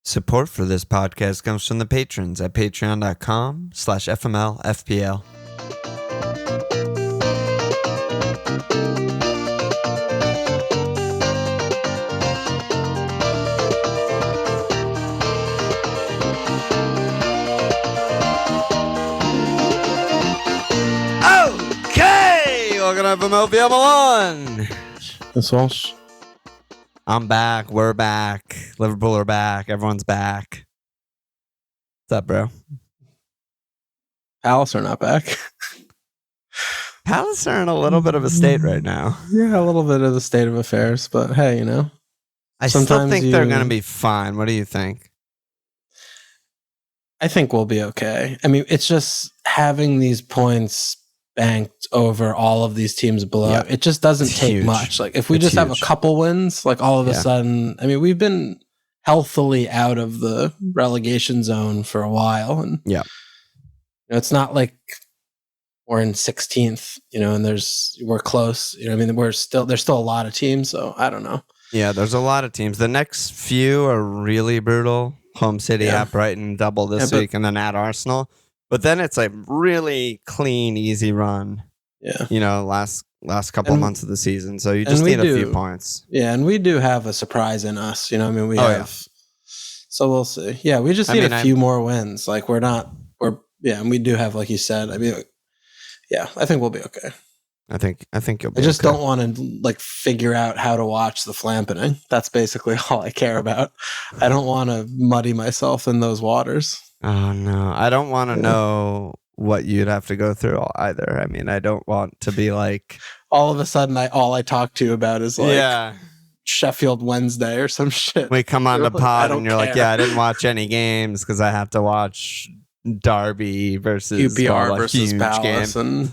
Support for this podcast comes from the patrons at patreon.com/FMLFPL. Okay, welcome to FMLFPL 1. That's Walsh. I'm back. We're back. Liverpool are back. Everyone's back. What's up, bro? Palace are not back. Palace are in a little bit of a state right now. Yeah, a little bit of the state of affairs, but hey, you know. I still think they're going to be fine. What do you think? I think we'll be okay. I mean, it's just having these points banked over all of these teams below. Yeah. It just doesn't take much. Like if we just have a couple wins, like all of a sudden, I mean, we've been healthily out of the relegation zone for a while, and you know, it's not like we're in 16th, you know, and we're close. You know, I mean, there's still a lot of teams, so I don't know. Yeah, there's a lot of teams. The next few are really brutal. Home City at Brighton, double this week, and then at Arsenal. But then it's a really clean, easy run. Yeah. You know, last couple months of the season. So you just need a few points. Yeah, and we do have a surprise in us. You know, I mean, we have. Yeah. So we'll see. Yeah, we just need a few more wins. Like and we do have, like you said, I mean, yeah, I think we'll be okay. I think you'll be I just don't want to like figure out how to watch the flampening. That's basically all I care about. I don't want to muddy myself in those waters. Oh, no. I don't want to know what you'd have to go through either. I mean, I don't want to be like... All of a sudden, all I talk to you about is like Sheffield Wednesday or some shit. We come on the pod and you're like, I didn't watch any games because I have to watch Derby versus QPR versus Palace. And,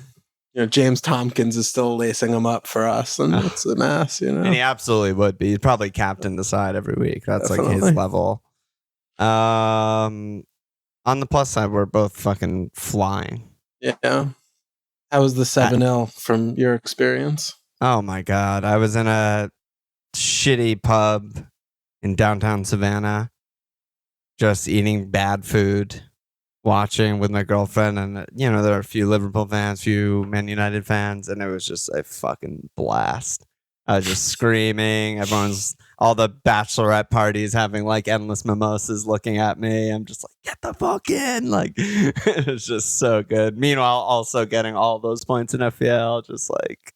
you know, James Tompkins is still lacing them up for us. And it's a mess, you know? And he absolutely would be. He'd probably captain the side every week. That's Definitely. Like his level. On the plus side, we're both fucking flying. Yeah. How was the 7-0 from your experience? Oh, my God. I was in a shitty pub in downtown Savannah, just eating bad food, watching with my girlfriend. And, you know, there are a few Liverpool fans, few Man United fans, and it was just a fucking blast. I was just screaming. All the bachelorette parties having like endless mimosas looking at me. I'm just like, get the fuck in. Like, it was just so good. Meanwhile, also getting all those points in FPL. Just like,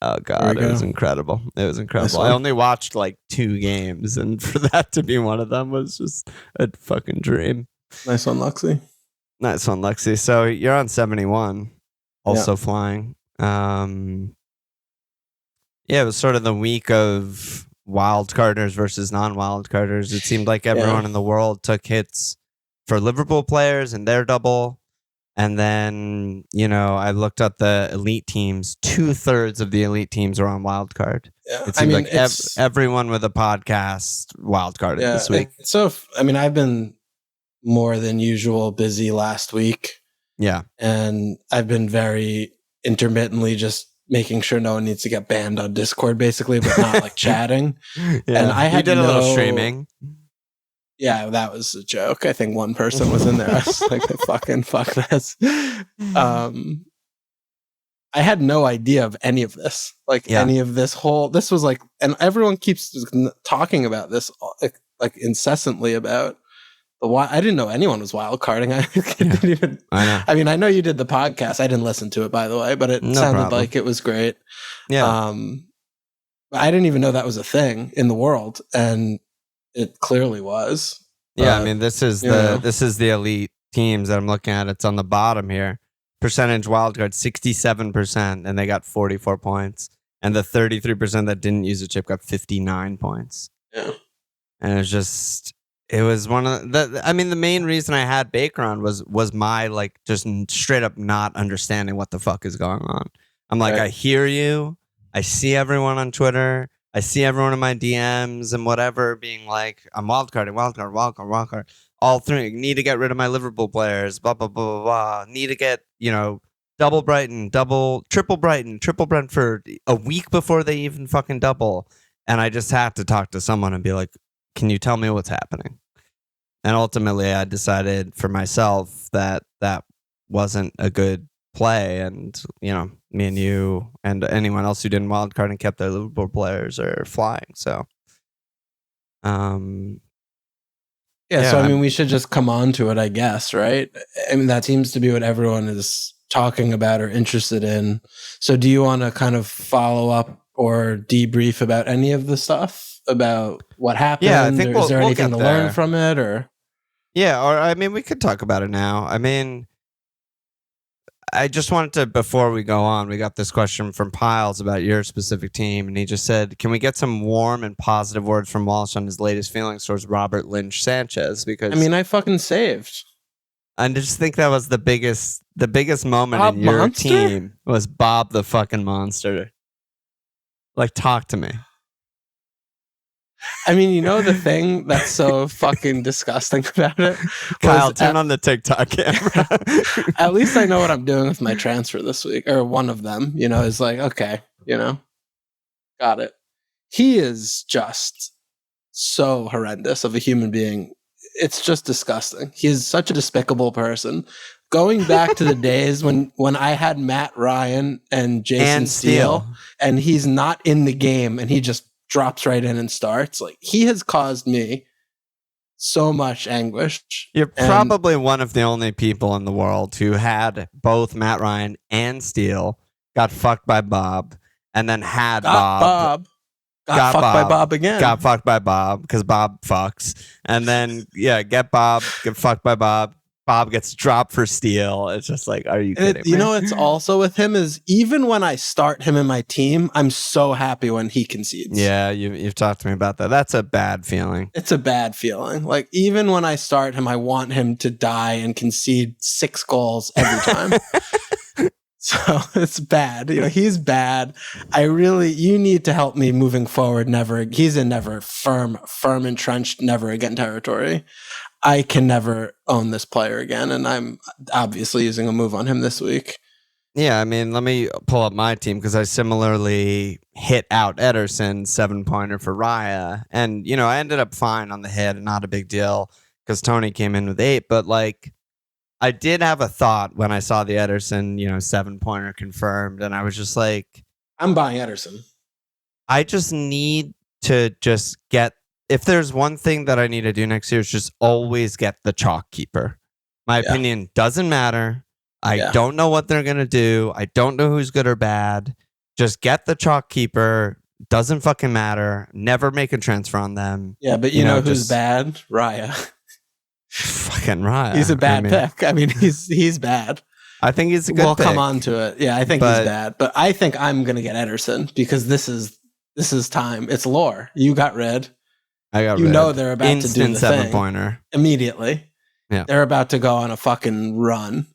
oh God, it was incredible. It was incredible. I only watched like 2 games, and for that to be one of them was just a fucking dream. Nice one, Luxie. Nice one, Luxie. So you're on 71, also flying. Yeah, it was sort of the week of wildcarders versus non-wildcarders. It seemed like everyone in the world took hits for Liverpool players and their double. And then, you know, I looked at the elite teams. 2/3 of the elite teams are on wildcard. Yeah. It seemed like everyone with a podcast wildcarded this week. So, I mean, I've been more than usual busy last week. Yeah. And I've been very intermittently just making sure no one needs to get banned on Discord, basically, but not like chatting. And I had a little streaming. Yeah, that was a joke. I think one person was in there. I was like, fucking fuck this. I had no idea of any of this. Like any of this this was like, and everyone keeps talking about this like incessantly about I didn't know anyone was wildcarding. I mean, I know you did the podcast. I didn't listen to it, by the way, but it sounded like it was great. Yeah. I didn't even know that was a thing in the world, and it clearly was. Yeah, I mean, this is the elite teams that I'm looking at. It's on the bottom here. Percentage wildcard 67%, and they got 44 points. And the 33% that didn't use a chip got 59 points. Yeah. And it's just... It was one of the main reason I had Baker on was my like just straight up not understanding what the fuck is going on. I'm like, I hear you. I see everyone on Twitter. I see everyone in my DMs and whatever being like, I'm wildcard. All 3 need to get rid of my Liverpool players. Blah, blah, blah, blah, blah. Need to get, you know, double Brighton, triple Brentford a week before they even fucking double. And I just had to talk to someone and be like, can you tell me what's happening? And ultimately, I decided for myself that wasn't a good play. And, me and you and anyone else who didn't wildcard and kept their Liverpool players are flying. So, so I mean, we should just come on to it, I guess, right? I mean, that seems to be what everyone is talking about or interested in. So do you want to kind of follow up or debrief about any of the stuff about what happened? Yeah, I think is there anything to learn from it, or? Yeah, or I mean, we could talk about it now. I mean, I just wanted to, before we go on, we got this question from Piles about your specific team, and he just said, can we get some warm and positive words from Walsh on his latest feelings towards Robert Lynch Sanchez? Because I mean, I fucking saved. I just think that was the biggest moment Bob in your Monster? Team was Bob the fucking Monster. Like, talk to me. I mean, the thing that's so fucking disgusting about it? Kyle, turn on the TikTok camera. At least I know what I'm doing with my transfer this week, or one of them, is like, okay, got it. He is just so horrendous of a human being. It's just disgusting. He is such a despicable person. Going back to the days when I had Matt Ryan and Jason Steele, and he's not in the game, and he just drops right in and starts. Like, he has caused me so much anguish. You're probably one of the only people in the world who had both Matt Ryan and Steele, got fucked by Bob, and then had Bob. Got fucked by Bob again. Got fucked by Bob because Bob fucks. And then, get Bob, get fucked by Bob. Bob gets dropped for Steele. It's just like, are you kidding me? It's also with him is even when I start him in my team, I'm so happy when he concedes. Yeah, you've talked to me about that. That's a bad feeling. It's a bad feeling. Like, even when I start him, I want him to die and concede 6 goals every time. So it's bad. He's bad. You need to help me moving forward. He's in never firm entrenched, never again territory. I can never own this player again, and I'm obviously using a move on him this week. Yeah, I mean, let me pull up my team because I similarly hit out Ederson 7-pointer for Raya, and I ended up fine on the hit, not a big deal because Tony came in with 8. But like, I did have a thought when I saw the Ederson 7-pointer confirmed, and I was just like, I'm buying Ederson. I just need to get. If there's one thing that I need to do next year, is just always get the chalk keeper. My opinion doesn't matter. I don't know what they're going to do. I don't know who's good or bad. Just get the chalk keeper. Doesn't fucking matter. Never make a transfer on them. Yeah, but you know who's bad? Raya. Fucking Raya. He's a bad pick. I mean, he's bad. I think he's a good pick. We'll come on to it. Yeah, I think he's bad. But I think I'm going to get Ederson because this is time. It's lore. You got red. I got red. They're about to do the 7-pointer immediately. Yeah, they're about to go on a fucking run.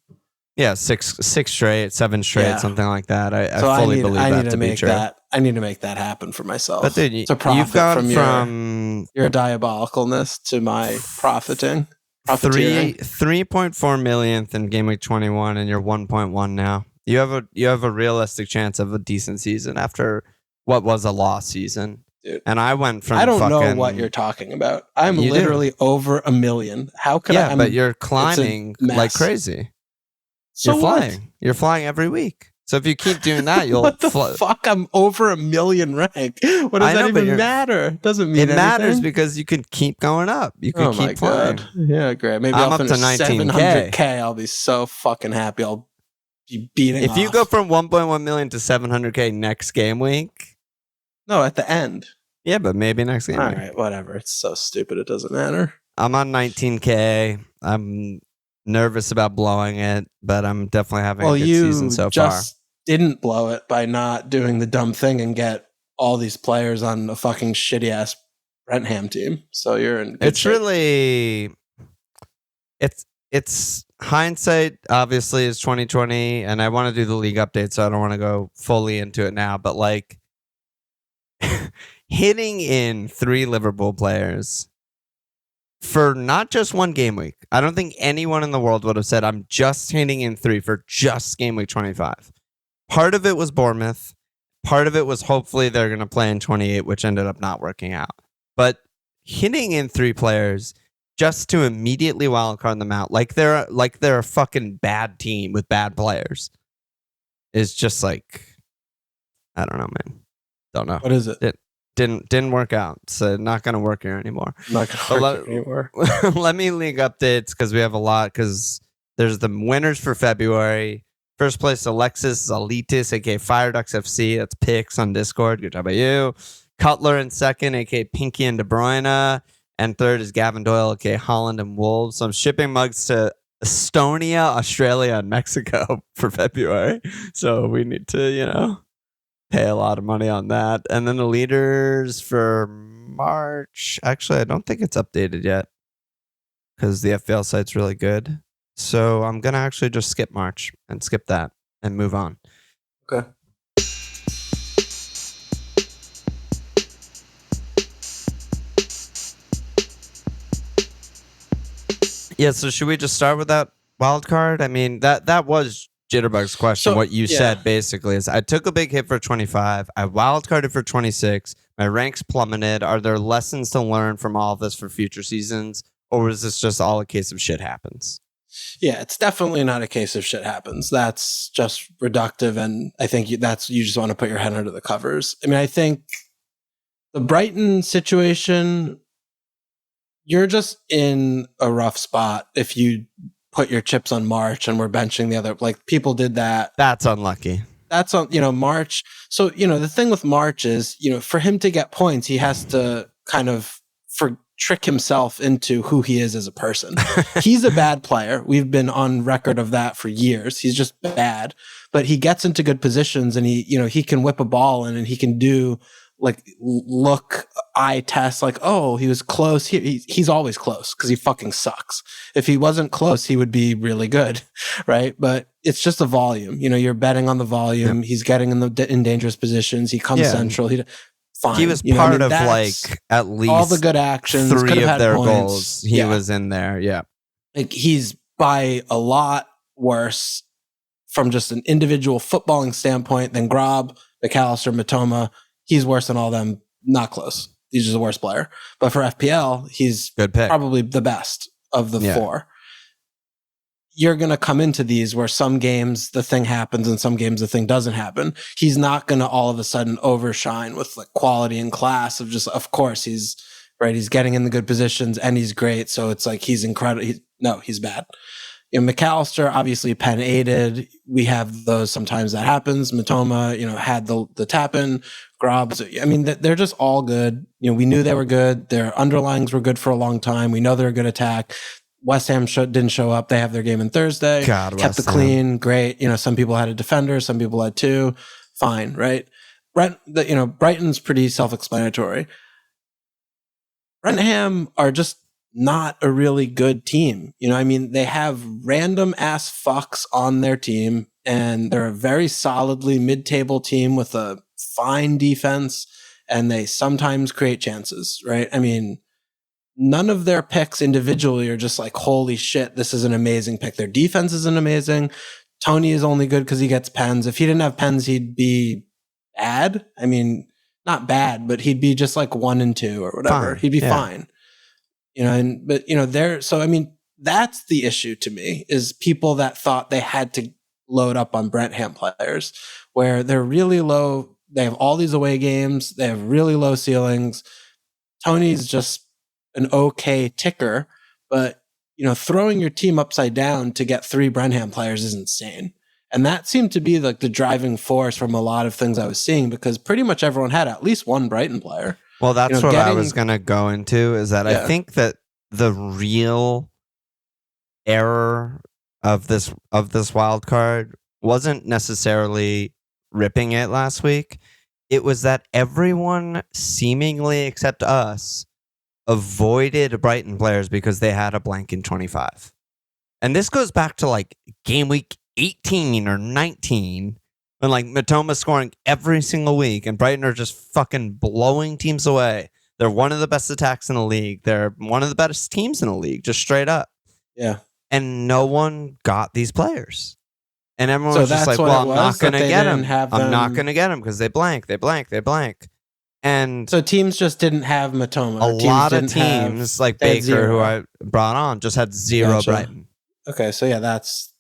Yeah, 6 straight, 7 straight, something like that. I fully believe that to be true. I need to make that happen for myself. But dude, you've gone from your diabolicalness to my profiting. 3.4 millionth in game week 21, and you're 1.1 now. You have a realistic chance of a decent season after what was a lost season. Dude, and I went from I don't know what you're talking about. I'm literally over 1 million. How could I? Yeah, but you're climbing like crazy. So you're flying. You're flying every week. So if you keep doing that, you'll what the fuck? I'm over 1 million rank. What does that even matter? Doesn't mean anything. It matters because you can keep going up. You can keep flying. God. Yeah, great. Maybe I'm I'll up to 19K. 700K. I'll be so fucking happy. I'll be beating. If you go from 1.1 million to 700K next game week. No, at the end. Yeah, but maybe next game. All right, whatever. It's so stupid. It doesn't matter. I'm on 19K. I'm nervous about blowing it, but I'm definitely having a good season so far. You just didn't blow it by not doing the dumb thing and get all these players on a fucking shitty ass Brentham team. So you're in good shape. Really, it's hindsight. Obviously, is 2020, and I want to do the league update, so I don't want to go fully into it now. But like. Hitting in 3 Liverpool players for not just one game week. I don't think anyone in the world would have said, I'm just hitting in 3 for just game week 25. Part of it was Bournemouth. Part of it was hopefully they're going to play in 28, which ended up not working out. But hitting in 3 players just to immediately wildcard them out, like they're a fucking bad team with bad players, is just like, I don't know, man. Don't know. What is it? It didn't work out. So not gonna work here anymore. Not gonna work anymore. Let me league updates because we have a lot. Because there's the winners for February. First place, Alexis Zalitis, aka Fireducks FC. That's picks on Discord. Good job by you. Cutler in second, aka Pinky and De Bruyne. And third is Gavin Doyle, aka Holland and Wolves. So I'm shipping mugs to Estonia, Australia, and Mexico for February. So we need to, pay a lot of money on that. And then the leaders for March. Actually, I don't think it's updated yet because the FPL site's really good. So I'm going to actually just skip March and skip that and move on. Okay. Yeah, so should we just start with that wild card? I mean, that was Jitterbug's question. So, what you said basically is I took a big hit for 25. I wildcarded for 26. My ranks plummeted. Are there lessons to learn from all of this for future seasons? Or is this just all a case of shit happens? Yeah, it's definitely not a case of shit happens. That's just reductive. And I think you just want to put your head under the covers. I mean, I think the Brighton situation, you're just in a rough spot if you put your chips on March and we're benching the other, like people did that. That's unlucky. That's on, March. So, the thing with March is, for him to get points, he has to kind of trick himself into who he is as a person. He's a bad player. We've been on record of that for years. He's just bad, but he gets into good positions and he can whip a ball in and he can do eye test, like, oh, he was close. He's always close because he fucking sucks. If he wasn't close, he would be really good, right? But it's just a volume. You're betting on the volume. Yeah. He's getting in dangerous positions. He comes central. Fine. He was part of at least all the good actions. 3 of their goals. He was in there. Yeah, he's by a lot worse from just an individual footballing standpoint than Grob, McAllister, Matoma. He's worse than all of them. Not close. He's just a worse player. But for FPL, he's probably the best of the 4. You're going to come into these where some games the thing happens and some games the thing doesn't happen. He's not going to all of a sudden overshine with quality and class of course he's right. He's getting in the good positions and he's great. So it's like he's incredible. He's bad. McAllister, obviously pen aided. We have those. Sometimes that happens. Matoma, had the tap in. Grobs. I mean, they're just all good. We knew they were good. Their underlings were good for a long time. We know they're a good attack. West Ham didn't show up. They have their game on Thursday. Kept it clean. Great. Some people had a defender. Some people had 2. Fine. Right. Brighton's pretty self-explanatory. Brentford are just not a really good team. They have random ass fucks on their team and they're a very solidly mid-table team with a fine defense and they sometimes create chances, right? None of their picks individually are just like, holy shit, this is an amazing pick. Their defense isn't amazing. Tony is only good because he gets pens. If he didn't have pens, he'd be bad. Not bad, but he'd be just like 1 and 2 or whatever. Fine. He'd be fine. That's the issue to me is people that thought they had to load up on Brentford players where they're really low. They have all these away games. They have really low ceilings. Tony's just an okay ticker, but throwing your team upside down to get 3 Brentford players is insane. And that seemed to be the driving force from a lot of things I was seeing because pretty much everyone had at least 1 Brighton player. Well, that's what I was going to go into is that I think that the real error of this wild card wasn't necessarily ripping it last week. It was that everyone seemingly except us avoided Brighton players because they had a blank in 25. And this goes back to game week 18 or 19 when Matoma scoring every single week and Brighton are just fucking blowing teams away. They're one of the best attacks in the league. They're one of the best teams in the league, just straight up. Yeah. And no one got these players. And everyone was just like, well, I'm not going to get them. I'm not going to get them because they blank. And so teams just didn't have Matoma. A lot of teams like Baker, who I brought on, just had zero Brighton. Okay, so that's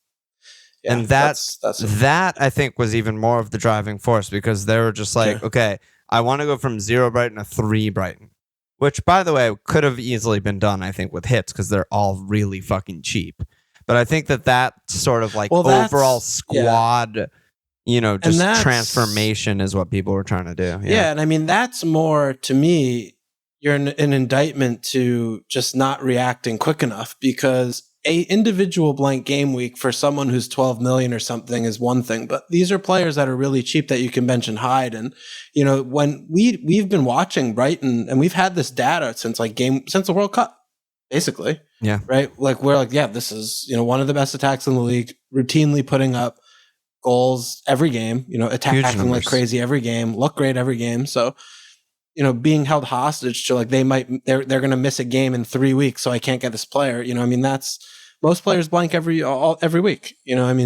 that I think was even more of the driving force, because they were just like, okay, I want to go from 0 Brighton to 3 Brighton, which, by the way, could have easily been done, I think, with hits, because they're all really fucking cheap. But I think that sort of like overall squad, just transformation is what people were trying to do. Yeah, and I mean, that's more, to me, you're an indictment to just not reacting quick enough, because a individual blank game week for someone who's 12 million or something is one thing, but these are players that are really cheap that you can bench and hide. And, when we've been watching Brighton, and we've had this data since the World Cup, basically. Yeah. Right? Like, we're like, yeah, this is, one of the best attacks in the league, routinely putting up goals every game, attacking like crazy every game, look great every game. So, being held hostage to like they're going to miss a game in 3 weeks, so I can't get this player. That's most players blank every week.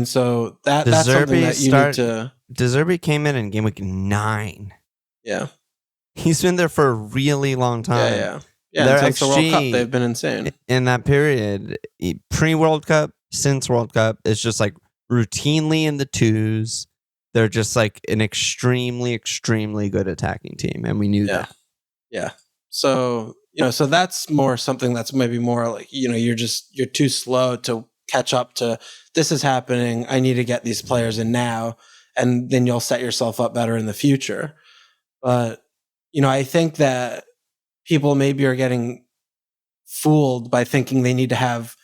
So that's something that you need to. De Zerbi came in game week 9. Yeah, he's been there for a really long time. Yeah. Since the World Cup, they've been insane in that period. Pre-World Cup, since World Cup, it's just like routinely in the 2s. They're just like an extremely, extremely good attacking team, and we knew that. Yeah. So so that's more something that's maybe more like you're too slow to catch up to. This is happening. I need to get these players in now, and then you'll set yourself up better in the future. But I think that people maybe are getting fooled by thinking they need to have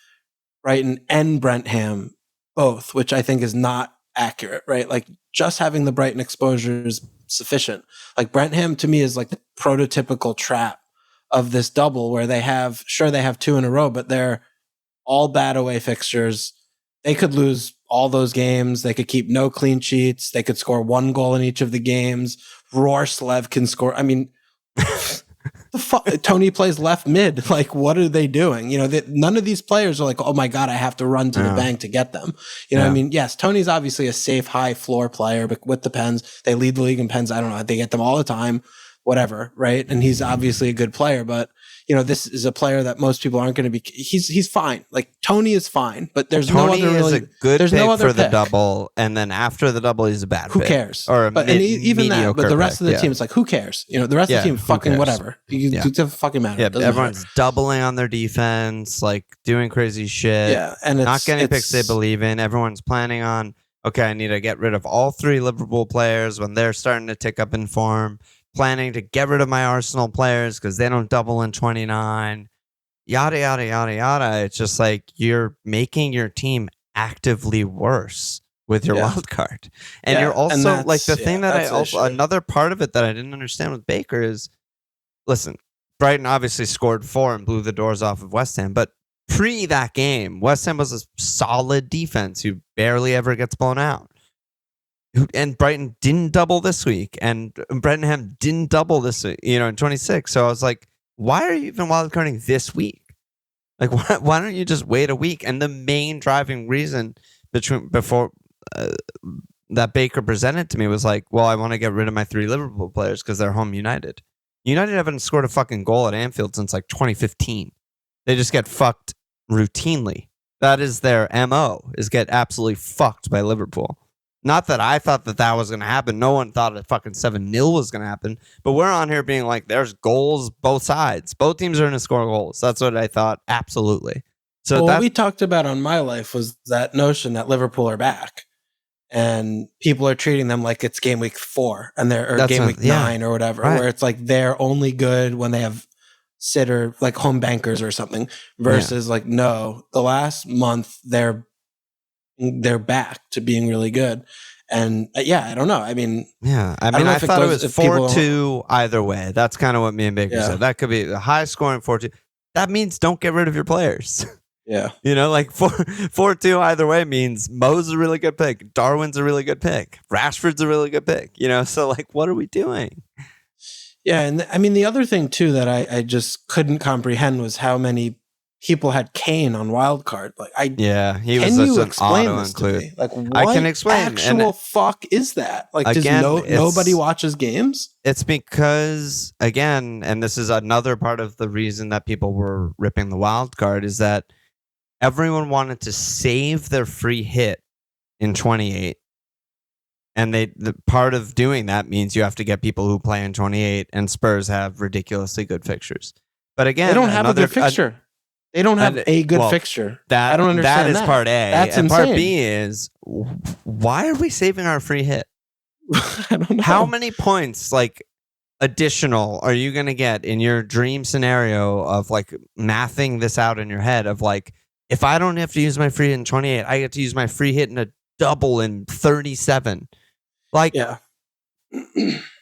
Brighton and Brentford both, which I think is not accurate, right? Like, just having the Brighton exposure is sufficient. Like, Brentford to me is like the prototypical trap of this double, where they have 2 in a row, but they're all bad away fixtures. They could lose all those games. They could keep no clean sheets. They could score 1 goal in each of the games. Rorslev can score. I mean, Tony plays left mid. Like, what are they doing? None of these players are like, oh my God, I have to run to the bank to get them. I mean, yes, Tony's obviously a safe, high floor player, but with the pens, they lead the league in pens. I don't know. They get them all the time, whatever. Right. And he's obviously a good player, but this is a player that most people aren't going to be. He's fine. Like, Tony is fine, but there's Tony no other. Is a good pick for the double, and then after the double, he's a bad. Who pick. Cares? Or even that. But the rest of the team is like, who cares? The rest of the team, fucking whatever. It doesn't fucking matter. Yeah, everyone's doubling on their defense, like doing crazy shit. Yeah, and it's not getting picks they believe in. Everyone's planning on, okay, I need to get rid of all 3 Liverpool players when they're starting to tick up in form. Planning to get rid of my Arsenal players because they don't double in 29. Yada, yada, yada, yada. It's just like you're making your team actively worse with your wild card. And you're also like the thing that another part of it that I didn't understand with Baker is, listen, Brighton obviously scored 4 and blew the doors off of West Ham, but pre that game, West Ham was a solid defense who barely ever gets blown out. And Brighton didn't double this week, and Brentford didn't double this week, in 26. So I was like, why are you even wildcarding this week? Like, why don't you just wait a week? And the main driving reason before that Baker presented to me was like, well, I want to get rid of my 3 Liverpool players because they're home United. United haven't scored a fucking goal at Anfield since like 2015. They just get fucked routinely. That is their MO, is get absolutely fucked by Liverpool. Not that I thought that was going to happen. No one thought a fucking 7-0 was going to happen. But we're on here being like, there's goals both sides. Both teams are going to score goals. That's what I thought. Absolutely. So what we talked about on My Life was that notion that Liverpool are back. And people are treating them like it's game week 4 and game week 9 or whatever, right. Where it's like they're only good when they have sitter, like home bankers or something, versus like, no, the last month they're back to being really good. And I don't know. I mean, I thought it was 4-2 either way. That's kind of what me and Baker said. That could be the high scoring 4-2. That means don't get rid of your players. Yeah. Like 4-2 either way means Mo's a really good pick. Darwin's a really good pick. Rashford's a really good pick. So like, what are we doing? Yeah. And I mean, the other thing too that I just couldn't comprehend was how many people had Kane on Wildcard. Like, he was can you such an explain auto this to include. me? Like, what I can explain. actual fuck is that? Like, again, does nobody watches games? It's because, again, and this is another part of the reason that people were ripping the Wildcard, is that everyone wanted to save their free hit in 28. And the part of doing that means you have to get people who play in 28, and Spurs have ridiculously good fixtures. But again, they don't have a good fixture. They don't have a good fixture. I don't understand that. That is part A. That's and insane. Part B is, why are we saving our free hit? I don't know. How many points, like, additional are you going to get in your dream scenario of, like, mathing this out in your head of, like, if I don't have to use my free hit in 28, I get to use my free hit in a double in 37. Like, yeah.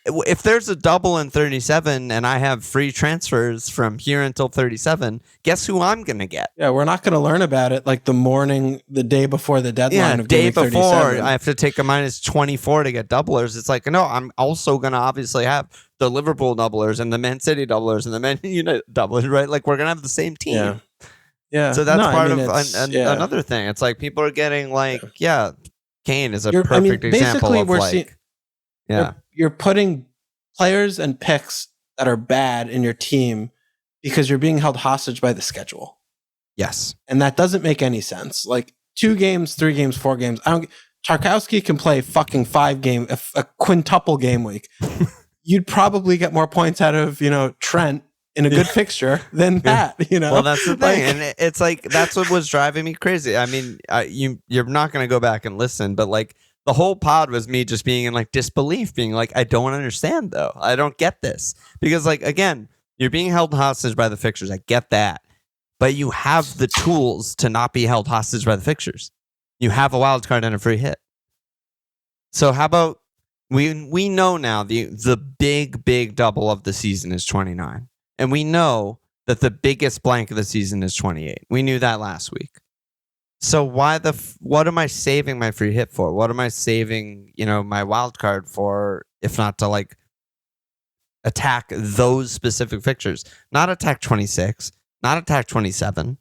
If there's a double in 37 and I have free transfers from here until 37, guess who I'm going to get? Yeah, we're not going to learn about it like the day before the deadline of day game week before 37. I have to take a minus 24 to get doublers. It's like, no, I'm also going to obviously have the Liverpool doublers and the Man City doublers and the Man United doublers, right? Like, we're going to have the same team. Yeah. Yeah. So that's another thing. It's like people are getting like, Kane is a perfect example of like, you're putting players and picks that are bad in your team because you're being held hostage by the schedule. Yes. And that doesn't make any sense. Like 2 games, 3 games, 4 games. Tarkowski can play fucking 5 game, a quintuple game week. You'd probably get more points out of, Trent in a good fixture than that, Well, that's the thing. And it's like, that's what was driving me crazy. I mean, you're not going to go back and listen, but like, the whole pod was me just being in like disbelief, being like, I don't understand though. I don't get this. Because like, again, you're being held hostage by the fixtures. I get that. But you have the tools to not be held hostage by the fixtures. You have a wild card and a free hit. So how about we know now the big double of the season is 29. And we know that the biggest blank of the season is 28. We knew that last week. So what am I saving my free hit for? What am I saving, my wild card for, if not to like attack those specific fixtures? Not attack 26, not attack 27,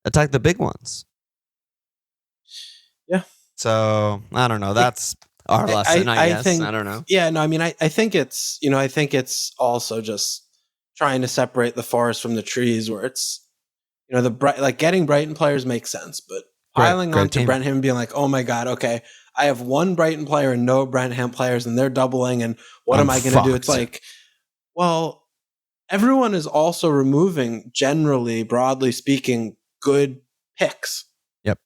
attack the big ones. Yeah. So I don't know. That's our lesson, I guess. I don't know. Yeah, no, I mean, I think it's, I think it's also just trying to separate the forest from the trees, where it's, getting Brighton players makes sense, but piling on to Brentford and being like, oh my God, okay, I have 1 Brighton player and no Brentford players and they're doubling, and what am I going to do? It's like, well, everyone is also removing, generally, broadly speaking, good picks. Yep.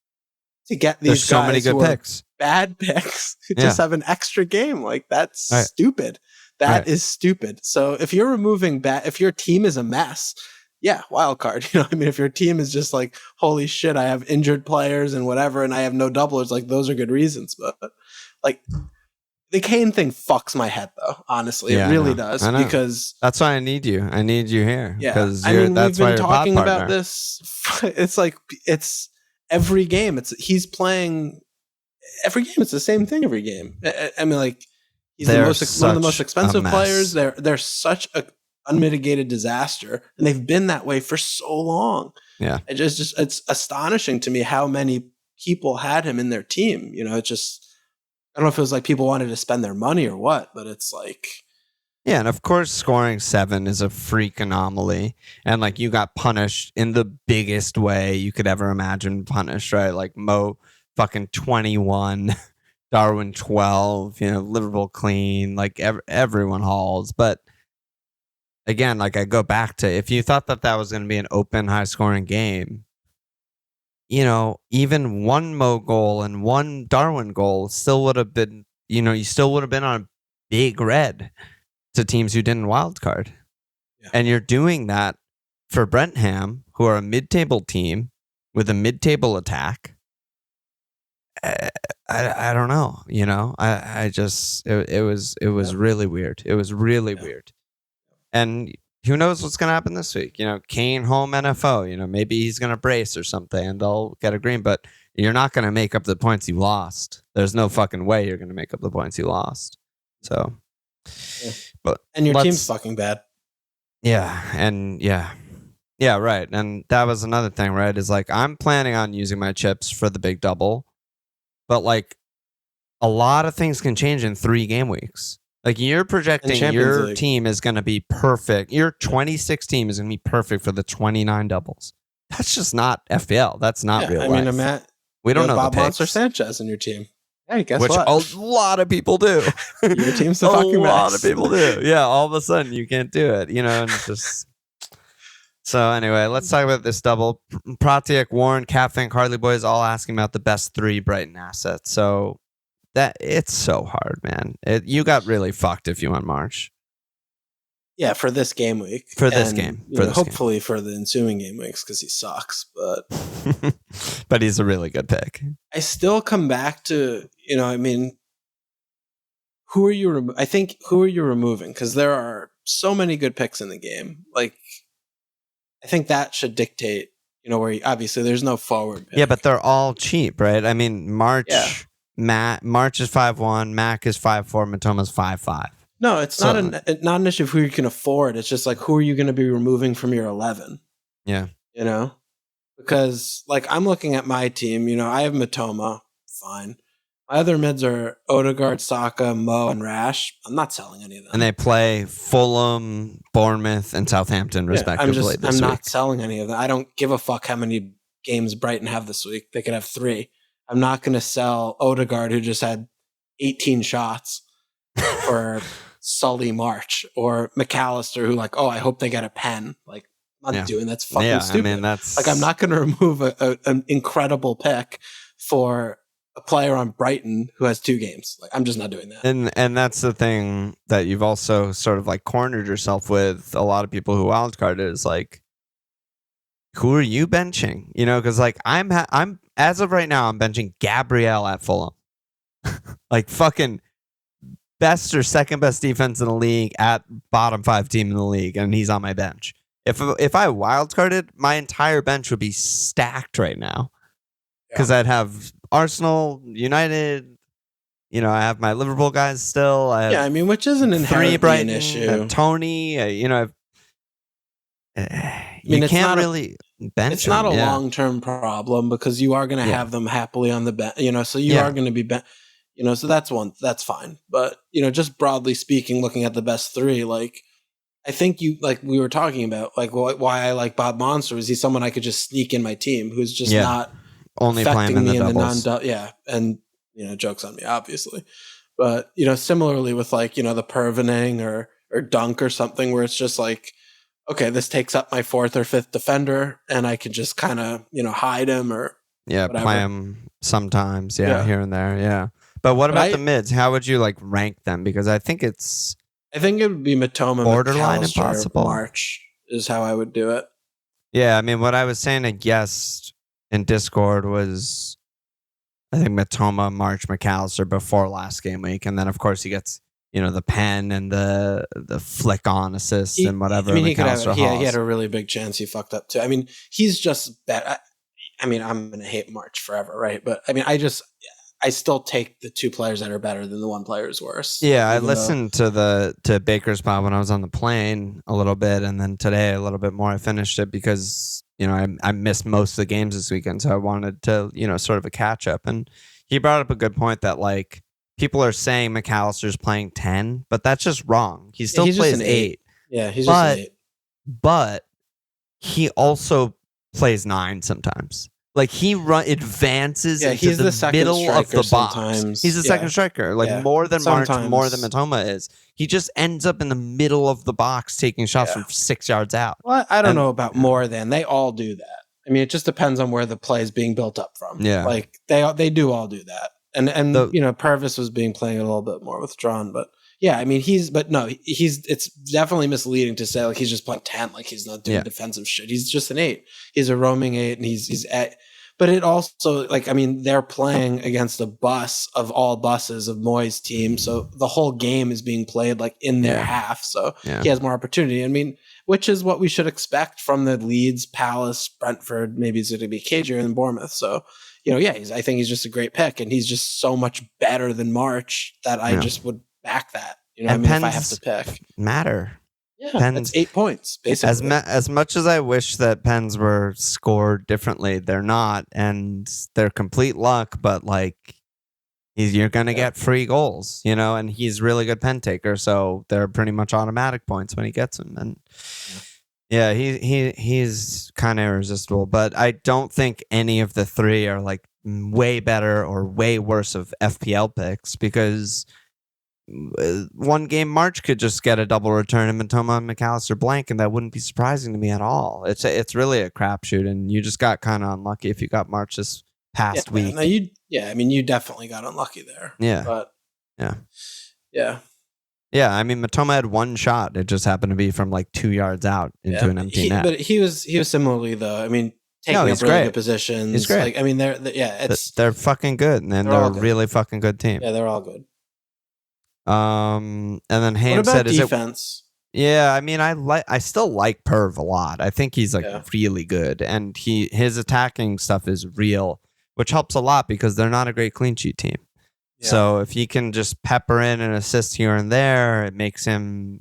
To get these There's so many good picks. Bad picks who just have an extra game. Like, that's stupid. That is stupid. So if you're removing if your team is a mess, wild card. If your team is just like, holy shit, I have injured players and whatever, and I have no doublers, like, those are good reasons. But like, the Kane thing fucks my head though. Honestly, it really does, because that's why I need you. I need you here. Yeah, because we've been talking about this. It's like, it's every game. He's playing every game. It's the same thing every game. I mean, like, he's one of the most expensive players. They're such a unmitigated disaster, and they've been that way for so long. Yeah, it's astonishing to me how many people had him in their team. It just, I don't know if it was like people wanted to spend their money or what, but it's like, yeah. And of course, scoring 7 is a freak anomaly, and like, you got punished in the biggest way you could ever imagine punished, right? Like, Mo fucking 21, Darwin 12, Liverpool clean, like everyone hauls, but. Again, like, I go back to, if you thought that was going to be an open, high-scoring game, even 1 Mo goal and 1 Darwin goal still would have been, you still would have been on a big red to teams who didn't wildcard. Yeah. And you're doing that for Brentford, who are a mid-table team with a mid-table attack. I don't know, I just, it was really weird. It was really weird. And who knows what's going to happen this week? Kane home NFO. Maybe he's going to brace or something and they'll get a green. But you're not going to make up the points you lost. There's no fucking way you're going to make up the points you lost. So, and your team's fucking bad. Yeah, and Yeah, right. And that was another thing, right? Is like I'm planning on using my chips for the big double, but like a lot of things can change in 3 game weeks. Like you're projecting your team is going to be perfect. Your 26 team is going to be perfect for the 29 doubles. That's just not FPL. That's not real life. Matt, we don't know Bob the picks. Monster Sanchez in your team. Hey, guess Which what? a lot of people do. Your team's the fucking mess. A lot of people do. Yeah, all of a sudden you can't do it, and just... So anyway, let's talk about this double. Pratik, Warren, Captain, Carly Boys all asking about the best 3 Brighton assets. So that it's so hard, man. You got really fucked if you went March. Yeah, for this game week. Hopefully for the ensuing game weeks because he sucks. But but he's a really good pick. I still come back to who are you? Who are you removing? Because there are so many good picks in the game. Like I think that should dictate. Where obviously there's no forward pick. Yeah, but they're all cheap, right? I mean, March. Yeah. March is 5-1, Mac is 5-4, Matoma's 5-5. No, it's not an issue of who you can afford. It's just like who are you going to be removing from your 11? Yeah. Because like I'm looking at my team, I have Matoma, fine. My other mids are Odegaard, Saka, Mo, and Rash. I'm not selling any of them. And they play Fulham, Bournemouth, and Southampton respectively I'm not selling any of them. I don't give a fuck how many games Brighton have this week. They could have 3. I'm not going to sell Odegaard, who just had 18 shots for Sully March, or McAllister, who I hope they get a pen. Like, I'm not doing that's fucking stupid. I mean, I'm not going to remove an incredible pick for a player on Brighton who has 2 games. Like, I'm just not doing that. And that's the thing that you've also sort of cornered yourself with a lot of people who wildcarded is who are you benching? Because I'm as of right now, I'm benching Gabriel at Fulham. Fucking best or second best defense in the league at bottom 5 team in the league, and he's on my bench. If I wildcarded, my entire bench would be stacked right now because I'd have Arsenal, United. I have my Liverpool guys still. Which isn't inherently an issue. Tony, you can't really bench. It's not a long-term problem because you are going to have them happily on the bench. So you are going to be so that's fine. But just broadly speaking, looking at the best 3, I think we were talking about why I like Bob Monster is he's someone I could just sneak in my team who's just not only affecting playing me in the doubles. and jokes on me obviously. But similarly with the Pervening or Dunk or something where it's just okay, this takes up my 4th or 5th defender, and I could just kind of, hide him or whatever. Play him sometimes, here and there, yeah. But what about the mids? How would you rank them? Because I think it would be Matoma, borderline McAllister, impossible. March is how I would do it. Yeah, I mean, what I was saying to guest in Discord was, I think Matoma, March, McAllister before last game week, and then of course he gets the pen and the flick on assist and whatever. I mean, he had a really big chance he fucked up too. I mean, he's just bad. I'm going to hate March forever, right? But I mean, I still take the 2 players that are better than the 1 player is worse. Yeah, I listened to Baker's Pod when I was on the plane a little bit, and then today a little bit more. I finished it because I missed most of the games this weekend, so I wanted to sort of a catch up. And he brought up a good point that people are saying McAllister's playing 10, but that's just wrong. He still plays 8. Yeah, he's just an 8. But he also plays 9 sometimes. He advances into the middle of the box. Sometimes. He's the second striker. More than March, more than Matoma is. He just ends up in the middle of the box taking shots from 6 yards out. Well, I don't know about more than. They all do that. I mean, it just depends on where the play is being built up from. Yeah. They do all do that. And Purvis was playing a little bit more withdrawn, but yeah, I mean it's definitely misleading to say he's just playing 10, he's not doing defensive shit. He's just an 8. He's a roaming 8, and he's at. But it also they're playing against a bus of all buses of Moyes' team, so the whole game is being played in their half. So he has more opportunity. I mean, which is what we should expect from the Leeds, Palace, Brentford. Maybe it's going to be cagier than Bournemouth. So. I think he's just a great pick, and he's just so much better than March that I just would back that. If I have to pick. Matter. Yeah, Pens, that's 8 points, basically. as much as I wish that Pens were scored differently, they're not, and they're complete luck. But like, you're gonna get free goals, and he's really good pen taker, so they're pretty much automatic points when he gets them. And he's kind of irresistible. But I don't think any of the three are like way better or way worse of FPL picks, because one game March could just get a double return and Matoma and McAllister blank, and that wouldn't be surprising to me at all. It's really a crapshoot, and you just got kind of unlucky if you got March this past week. No, you definitely got unlucky there. Yeah, but yeah. I mean, Matoma had one shot. It just happened to be from like 2 yards out into an empty net. But he was similarly though. I mean, taking up really good positions. He's great. Like, I mean, they're fucking good, and they're a really fucking good team. Yeah, they're all good. And then Ham said, "Is defense?" I mean, I still like Perv a lot. I think he's really good, and his attacking stuff is real, which helps a lot because they're not a great clean sheet team. Yeah. So if he can just pepper in an assist here and there, it makes him,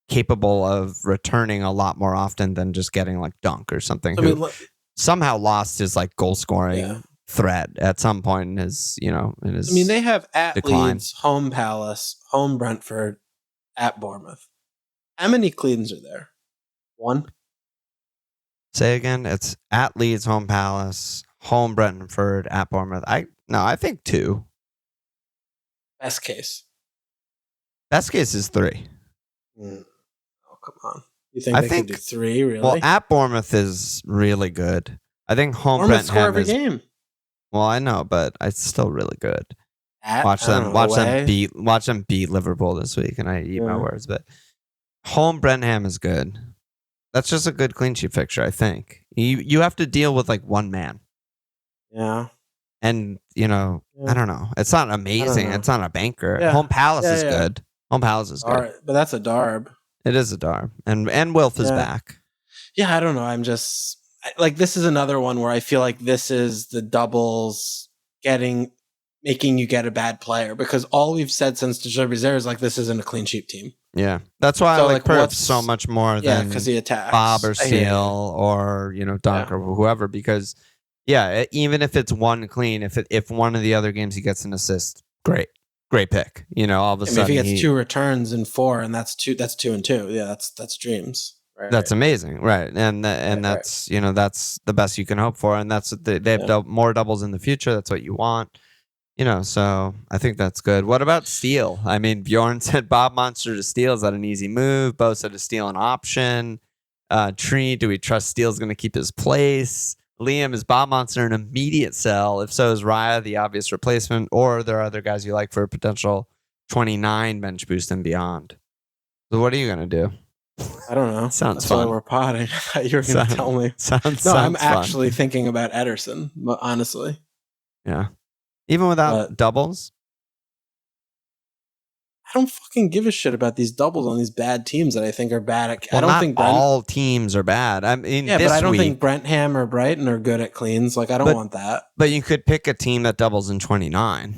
capable of returning a lot more often than just getting like Dunk or something. Somehow lost his like goal scoring threat at some point in his, they have at decline. Leeds, home Palace, home Brentford, at Bournemouth. How many cleans are there? One? Say again. It's at Leeds, home Palace, home Brentford, at Bournemouth. I think 2. Best case. Best case is 3. Oh, come on. You think they can do 3, really? Well, at Bournemouth is really good. I think home Bournemouth score every game. Well, I know, but it's still really good. Watch them beat Liverpool this week, and I eat my words. But home Brentham is good. That's just a good clean sheet fixture, I think. You have to deal with like one man. Yeah. And, I don't know. It's not amazing. It's not a banker. Yeah. Home Palace is good. Home Palace is good. Right, but that's a Darb. It is a Darb. And Wilf is back. Yeah, I don't know. I'm just... Like, this is another one where I feel like this is the doubles making you get a bad player, because all we've said since Dejerby's there is like, this isn't a clean sheet team. Yeah. That's why I like Perf so much more than because he attacks. Bob or Seal or, Dunk or whoever, because, even if it's one clean, if one of the other games he gets an assist, great pick. All of a sudden. If he gets 2 returns in 4 and that's 2 and 2. Yeah, that's dreams. Right, that's amazing, right? And that's that's the best you can hope for, and that's they have more doubles in the future. That's what you want, So I think that's good. What about Steele? I mean, Bjorn said Bob Monster to Steele, is that an easy move? Bo said to Steele an option. Tree, do we trust Steele's going to keep his place? Liam, is Bob Monster an immediate sell? If so, is Raya the obvious replacement, or are there other guys you like for a potential 29 bench boost and beyond? So what are you going to do? I don't know. Sounds That's fun. Why we're potting. I thought you were going to tell me. I'm actually thinking about Ederson, honestly. Yeah. Even without doubles? I don't fucking give a shit about these doubles on these bad teams that I think are bad. I don't think all teams are bad. I mean, but I don't think Brentham or Brighton are good at cleans. Like, I don't want that. But you could pick a team that doubles in 29.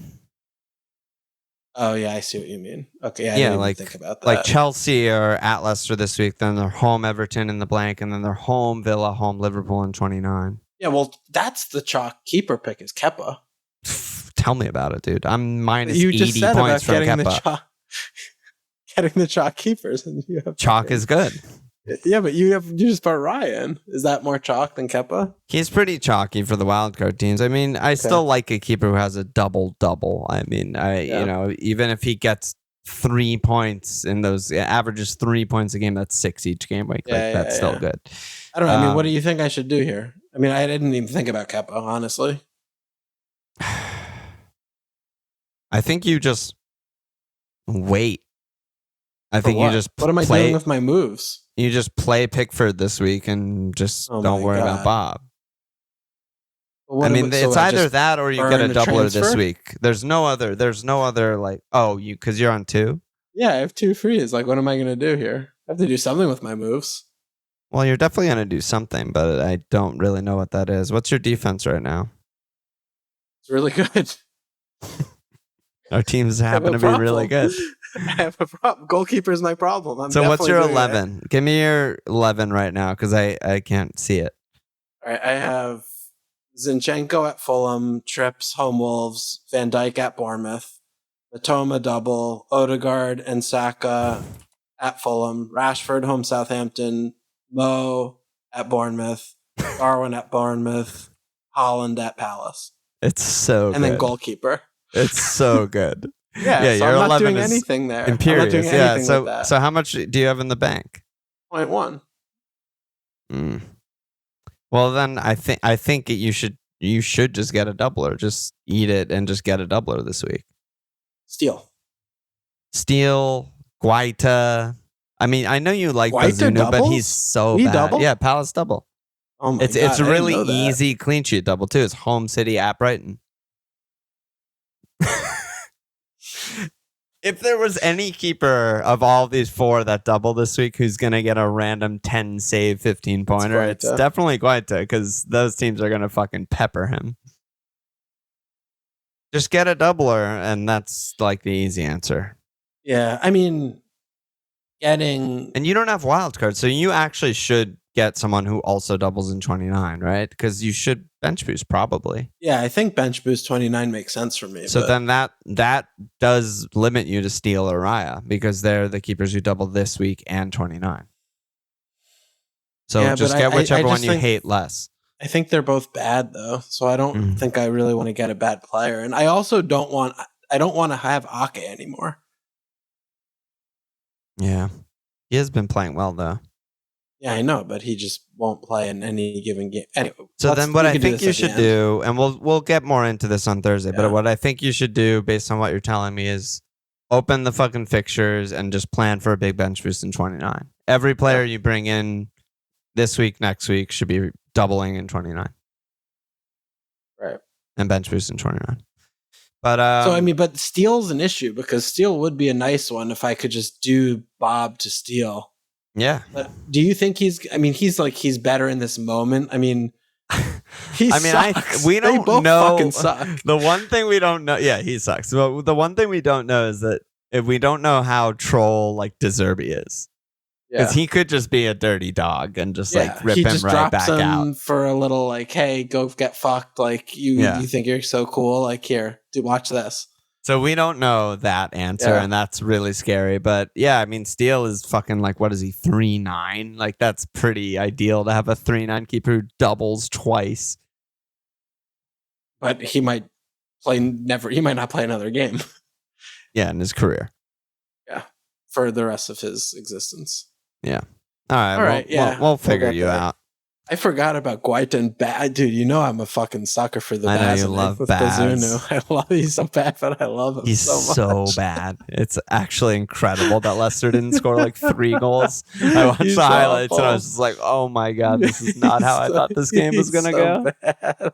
Oh, yeah, I see what you mean. Okay, I didn't even think about that. Like Chelsea or at Leicester this week, then they're home Everton in the blank, and then they're home Villa, home Liverpool in 29. Yeah, well, that's the chalk keeper pick is Kepa. Tell me about it, dude. I'm minus 80 points from Kepa. Getting the chalk keepers. And you have chalk is good. Yeah, but you just put Ryan. Is that more chalk than Kepa? He's pretty chalky for the wildcard teams. I mean, I still like a keeper who has a double-double. I mean, even if he gets 3 points in those, averages 3 points a game, that's 6 each game week. That's still good. I don't know. I mean, what do you think I should do here? I mean, I didn't even think about Kepa, honestly. I think you just wait. I think you just What am I doing with my moves? You just play Pickford this week and just don't worry about Bob. I mean, it's either that or you get a doubler this week. There's no other like, because you're on 2? Yeah, I have 2 frees. Like, what am I going to do here? I have to do something with my moves. Well, you're definitely going to do something, but I don't really know what that is. What's your defense right now? It's really good. Our teams happen to be really good. I have a problem. Goalkeeper is my problem. So what's your 11? Give me your 11 right now because I can't see it. All right, I have Zinchenko at Fulham, Trips, Home Wolves, Van Dijk at Bournemouth, Matoma double, Odegaard and Saka at Fulham, Rashford home Southampton, Mo at Bournemouth, Darwin at Bournemouth, Holland at Palace. It's so good. And then goalkeeper. It's so good. Yeah, so I'm not doing anything there. Imperious. I'm not doing anything with that. So how much do you have in the bank? 0.1. Well, then I think you should just get a doubler. Just eat it and just get a doubler this week. Steal, Guaita. I mean, I know you like Bazunu, but he's so bad. Double? Yeah, Palace double. Oh my God, it's a really easy clean sheet double too. It's home city at Brighton. If there was any keeper of all these four that double this week who's going to get a random 10 save 15 pointer, it's definitely Guaita because those teams are going to fucking pepper him. Just get a doubler and that's like the easy answer. Yeah, I mean, and you don't have wildcard, so you actually should get someone who also doubles in 29, right? Because you should bench boost probably. Yeah, I think bench boost 29 makes sense for me. So then that does limit you to Steele or Raya because they're the keepers who double this week and 29. So just get whichever one you hate less. I think they're both bad though, so I don't think I really want to get a bad player, and I also don't want to have Ake anymore. Yeah, he has been playing well though. Yeah, I know, but he just won't play in any given game. Anyway, so then what I think you should do, and we'll get more into this on Thursday, but what I think you should do based on what you're telling me is open the fucking fixtures and just plan for a big bench boost in 29. Every player you bring in this week, next week should be doubling in 29. Right. And bench boost in 29. But so I mean, but Steele's an issue because Steele would be a nice one if I could just do Bob to Steele. Yeah. But do you think he's better in this moment? I mean, sucks. We don't they both know. Fucking suck. The one thing we don't know, yeah, he sucks. But the one thing we don't know is that if we don't know how troll like De Zerbi is. Because he could just be a dirty dog and just like rip him right back out for a little like, hey, go get fucked. Like you think you're so cool. Like here, watch this. So we don't know that answer, and that's really scary. But yeah, I mean, Steele is fucking like, what is he, 3'9"? Like that's pretty ideal to have a 3'9" keeper who doubles twice. But he might not play another game. Yeah, in his career. Yeah, for the rest of his existence. Yeah. All right. We'll figure you out. I forgot about Guaita and Baz. Dude, you know I'm a fucking sucker for the Baz. I know you love Baz. Bazunu. I love he's so bad, but I love him so much. Bad. It's actually incredible that Leicester didn't score like 3 goals. I watched the highlights awful. And I was just like, oh my God, this is not how I thought this game was going to go. Bad.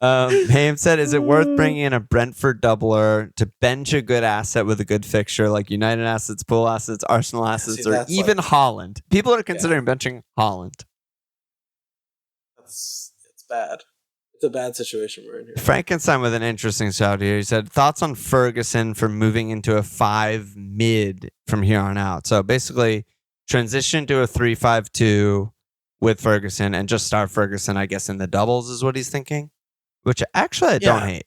Haim said, is it worth bringing in a Brentford doubler to bench a good asset with a good fixture like United assets, Pool assets, Arsenal assets, or even Haaland? People are considering benching Haaland. It's bad. It's a bad situation we're in here. Frankenstein with an interesting shout here. He said, thoughts on Ferguson for moving into a 5 mid from here on out. So basically transition to a 3-5-2 with Ferguson and just start Ferguson, I guess, in the doubles is what he's thinking. Which actually I don't hate.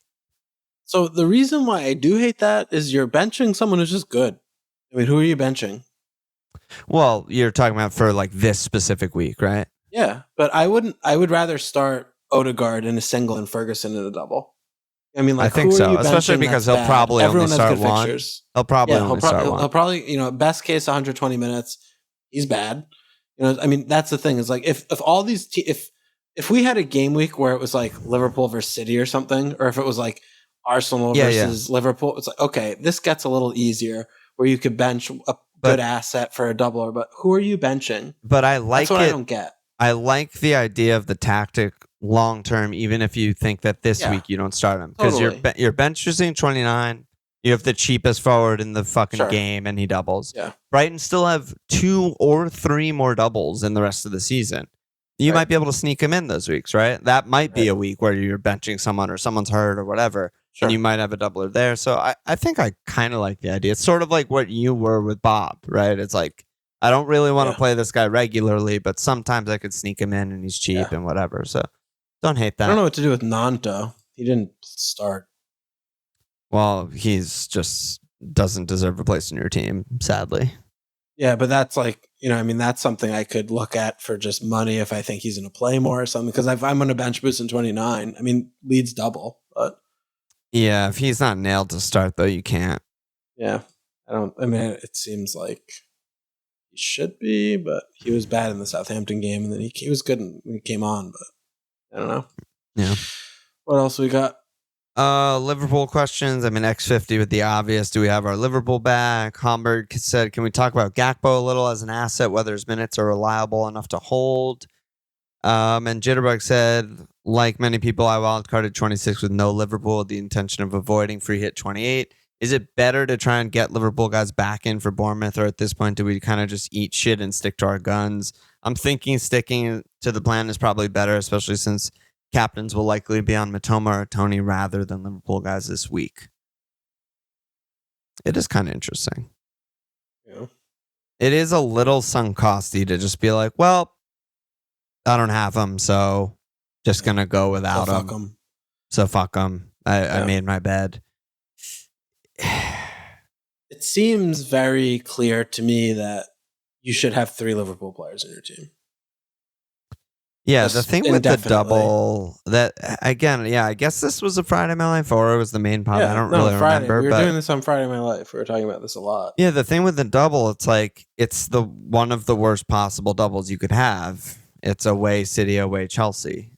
So the reason why I do hate that is you're benching someone who's just good. I mean, who are you benching? Well, you're talking about for like this specific week, right? Yeah, but I would rather start Odegaard in a single and Ferguson in a double. I mean, like, I think so, especially because he'll probably only start one. He'll probably only start one. He'll probably, best case 120 minutes. He's bad. I mean, that's the thing is like if all these if we had a game week where it was like Liverpool versus City or something, or if it was like Arsenal versus Liverpool, it's like, okay, this gets a little easier where you could bench a good asset for a doubler. But who are you benching? But I like That's what I don't get. I like the idea of the tactic long term, even if you think that this week you don't start him. Because you're bench using 29. You have the cheapest forward in the fucking game, and he doubles. Yeah. Brighton still have 2 or 3 more doubles in the rest of the season. You might be able to sneak him in those weeks, right? That might be a week where you're benching someone or someone's hurt or whatever. Sure. and you might have a doubler there. So I think I kind of like the idea. It's sort of like what you were with Bob, right? It's like, I don't really want to play this guy regularly, but sometimes I could sneak him in and he's cheap and whatever. So don't hate that. I don't know what to do with Nanto. He didn't start. Well, he's just doesn't deserve a place in your team, sadly. Yeah, but that's like, that's something I could look at for just money if I think he's going to play more or something. Because if I'm on a bench boost in 29, Leeds double, but yeah, if he's not nailed to start though, you can't. Yeah, it seems like he should be, but he was bad in the Southampton game, and then he was good when he came on, but I don't know. Yeah. What else we got? Liverpool questions. X50 with the obvious. Do we have our Liverpool back? Homburg said, can we talk about Gakpo a little as an asset, whether his minutes are reliable enough to hold? And Jitterbug said, like many people, I wildcarded 26 with no Liverpool with the intention of avoiding free hit 28. Is it better to try and get Liverpool guys back in for Bournemouth, or at this point, do we kind of just eat shit and stick to our guns? I'm thinking sticking to the plan is probably better, especially since captains will likely be on Matoma or Tony rather than Liverpool guys this week. It is kind of interesting. Yeah. It is a little sunk costy to just be like, well, I don't have them, so just going to go without them. So fuck them. I made my bed. It seems very clear to me that you should have 3 Liverpool players in your team. Yeah, the thing with the double, that again, I guess this was a Friday My Life, or it was the main pod. I don't really remember. We were doing this on Friday My Life. We were talking about this a lot. Yeah, the thing with the double, it's like it's the one of the worst possible doubles you could have. It's away City, away Chelsea.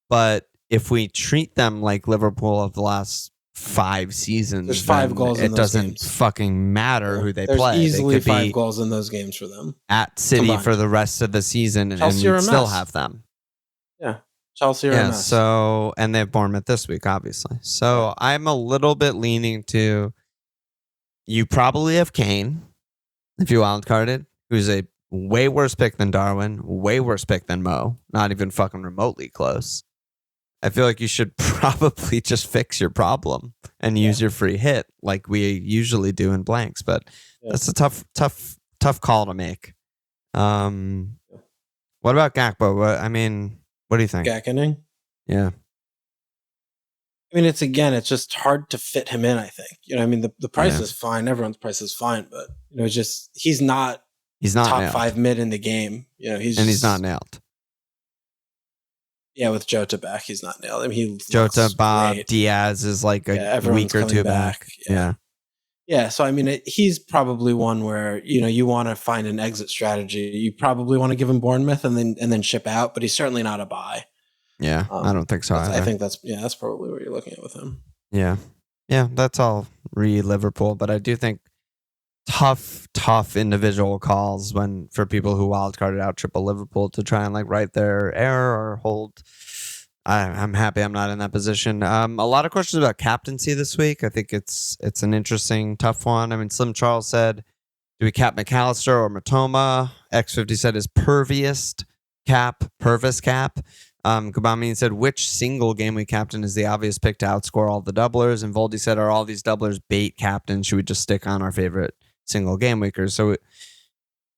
But if we treat them like Liverpool of the last 5 seasons, there's 5 goals in those games. It doesn't fucking matter who they there's play. There's easily 5 goals in those games for them. At City combined for the rest of the season, Chelsea and still have them. Yeah, Chelsea are a mess. So, and they have Bournemouth this week, obviously. So I'm a little bit leaning to, you probably have Kane, if you wildcarded, who's a way worse pick than Darwin, way worse pick than Mo, not even fucking remotely close. I feel like you should probably just fix your problem and use your free hit like we usually do in blanks, but that's a tough call to make. What about Gakpo? What do you think? Gakkening? Yeah. It's just hard to fit him in, I think. The price is fine. Everyone's price is fine, but he's not top nailed. 5 mid in the game. He's not nailed. Yeah, with Jota back, he's not nailed. Jota, Bob, great. Diaz is like a week or two back. Yeah. Yeah, so he's probably one where you want to find an exit strategy. You probably want to give him Bournemouth and then ship out, but he's certainly not a buy. Yeah, I don't think so either. I think that's probably what you're looking at with him. Yeah, that's all Liverpool, but I do think tough individual calls for people who wildcarded out triple Liverpool to try and right their error or hold. I'm happy I'm not in that position. A lot of questions about captaincy this week. I think it's an interesting, tough one. Slim Charles said, do we cap McAllister or Matoma? X50 said, is Purvis cap? Gabami said, which single game we captain is the obvious pick to outscore all the doublers? And Voldy said, are all these doublers bait captains? Should we just stick on our favorite single game weekers? So,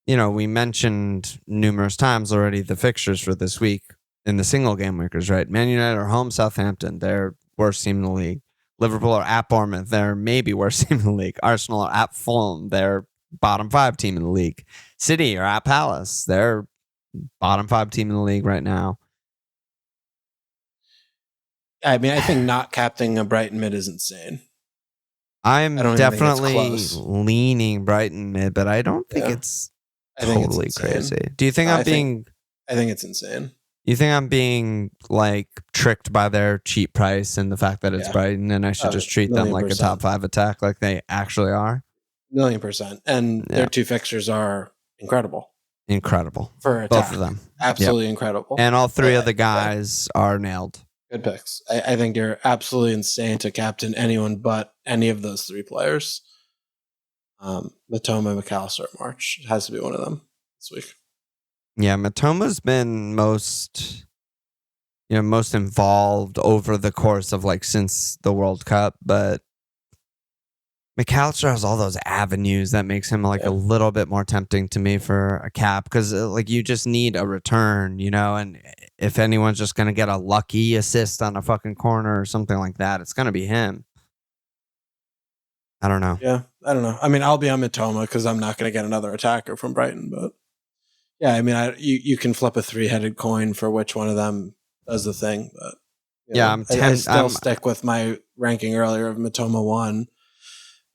we mentioned numerous times already the fixtures for this week. In the single game weekers, right? Man United are home Southampton. They're worst team in the league. Liverpool are at Bournemouth. They're maybe worst team in the league. Arsenal are at Fulham. They're bottom 5 team in the league. City are at Palace. They're bottom 5 team in the league right now. I think not captaining a Brighton mid is insane. I'm definitely leaning Brighton mid, but I don't think it's totally crazy. Do you think I think it's insane. You think I'm being tricked by their cheap price and the fact that it's Brighton, and I should just treat them like a top 5 attack like they actually are? 1,000,000%. And their 2 fixtures are incredible. Incredible. For attack. Both of them. Absolutely incredible. And all 3 of the guys are nailed. Good picks. I think you're absolutely insane to captain anyone but any of those 3 players. Matoma, McAllister, March. It has to be one of them this week. Yeah, Matoma's been most most involved over the course of like since the World Cup, but McAllister has all those avenues that makes him like a little bit more tempting to me for a cap, because like you just need a return, and if anyone's just going to get a lucky assist on a fucking corner or something like that, it's going to be him. I don't know. Yeah, I don't know. I mean, I'll be on Mitoma because I'm not going to get another attacker from Brighton, but yeah, I mean, you can flip a 3-headed coin for which one of them does the thing, but I still stick with my ranking earlier of Mitoma 1,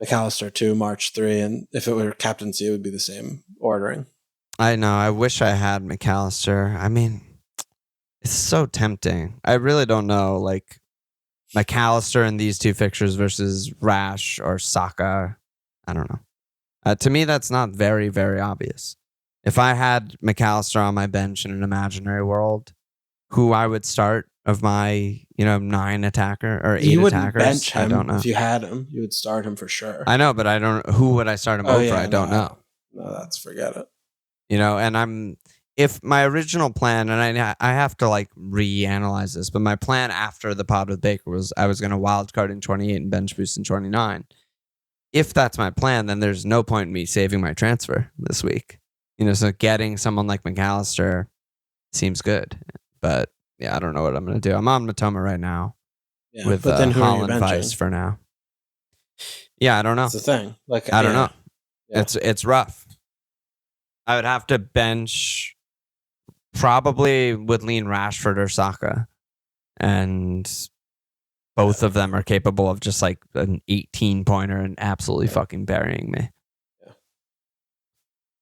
McAllister 2, March 3, and if it were captaincy, it would be the same ordering. I know. I wish I had McAllister. I mean, it's so tempting. I really don't know, like McAllister in these two fixtures versus Rash or Saka. I don't know. To me, that's not very, very obvious. If I had McAllister on my bench in an imaginary world, who I would start of my 9 attacker or 8 you wouldn't attackers, bench him. I don't know. If you had him, you would start him for sure. I know, but I don't. Who would I start him over? I don't know. No, forget it. And if my original plan, and I have to like reanalyze this, but my plan after the pod with Baker was I was going to wildcard in 28 and bench boost in 29. If that's my plan, then there's no point in me saving my transfer this week. So getting someone like McAllister seems good, but yeah, I don't know what I'm going to do. I'm on Mitoma right now with but then who Holland are you Vice for now. Yeah, I don't know. That's the thing. Like I don't know. Yeah. It's rough. I would have to bench. Probably would lean Rashford or Saka, and both of them are capable of just like an 18-pointer and absolutely fucking burying me.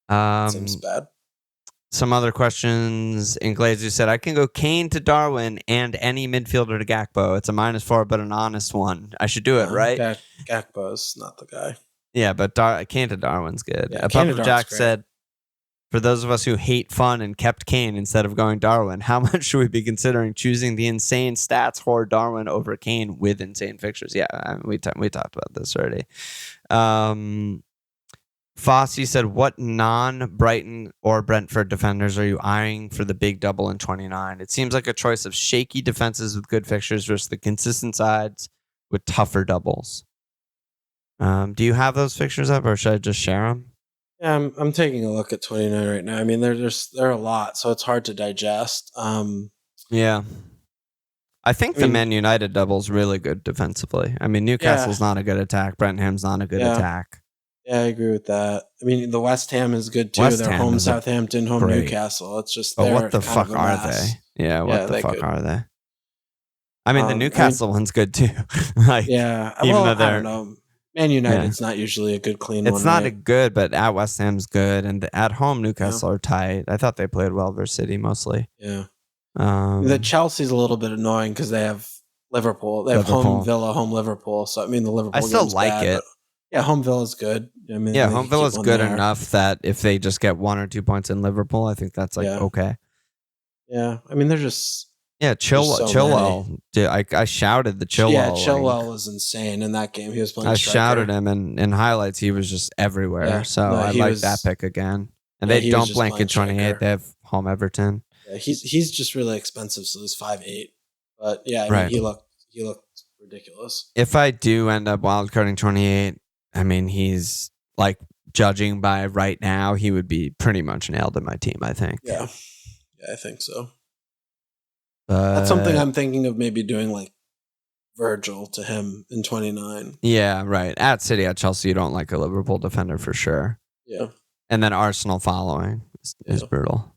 Yeah. Seems bad. Some other questions. Inglazu said, I can go Kane to Darwin and any midfielder to Gakpo. It's a -4, but an honest one. I should do it, right? Gakpo's not the guy. Yeah, but Kane to Darwin's good. Yeah, Papa Jack said, for those of us who hate fun and kept Kane instead of going Darwin, how much should we be considering choosing the insane stats for Darwin over Kane with insane fixtures? Yeah, we talked about this already. Fossey said, what non-Brighton or Brentford defenders are you eyeing for the big double in 29? It seems like a choice of shaky defenses with good fixtures versus the consistent sides with tougher doubles. Do you have those fixtures up, or should I just share them? Yeah, I'm taking a look at 29 right now. I mean, there are a lot, so it's hard to digest. Yeah. I think the Man United double's really good defensively. I mean, Newcastle's not a good attack. Brentham's not a good attack. Yeah, I agree with that. I mean, the West Ham is good too. They're home Southampton, home great. Newcastle. It's just what the fuck are they? Yeah, what the fuck are they? I mean, the Newcastle one's good too. Like, even though they're, I don't know. Man United's not usually a good clean one. It's not a good, but at West Ham's good, and at home Newcastle are tight. I thought they played well versus City mostly. Yeah. The Chelsea's a little bit annoying because they have Liverpool. They have home Villa, home Liverpool. So I mean, the Liverpool. I still like bad, it. Yeah, home Villa's good. I mean, home Villa's good enough that if they just get 1 or 2 points in Liverpool, I think that's okay. Yeah, I mean, they're just. Yeah, Chilwell. Dude, I shouted the Chilwell. Yeah, Chilwell was insane in that game. He was playing. I shouted him, and in highlights he was just everywhere. Yeah, so I like that pick again. And they don't blank in 28. Striker. They have home Everton. Yeah, he's just really expensive, so he's 5'8". But yeah, I mean, he looked ridiculous. If I do end up wildcarding 28, I mean, he's like, judging by right now, he would be pretty much nailed in my team, I think. Yeah, I think so. That's something I'm thinking of maybe doing, like Virgil to him in 29. Yeah, right. At City, at Chelsea, you don't like a Liverpool defender for sure. Yeah. And then Arsenal following is brutal.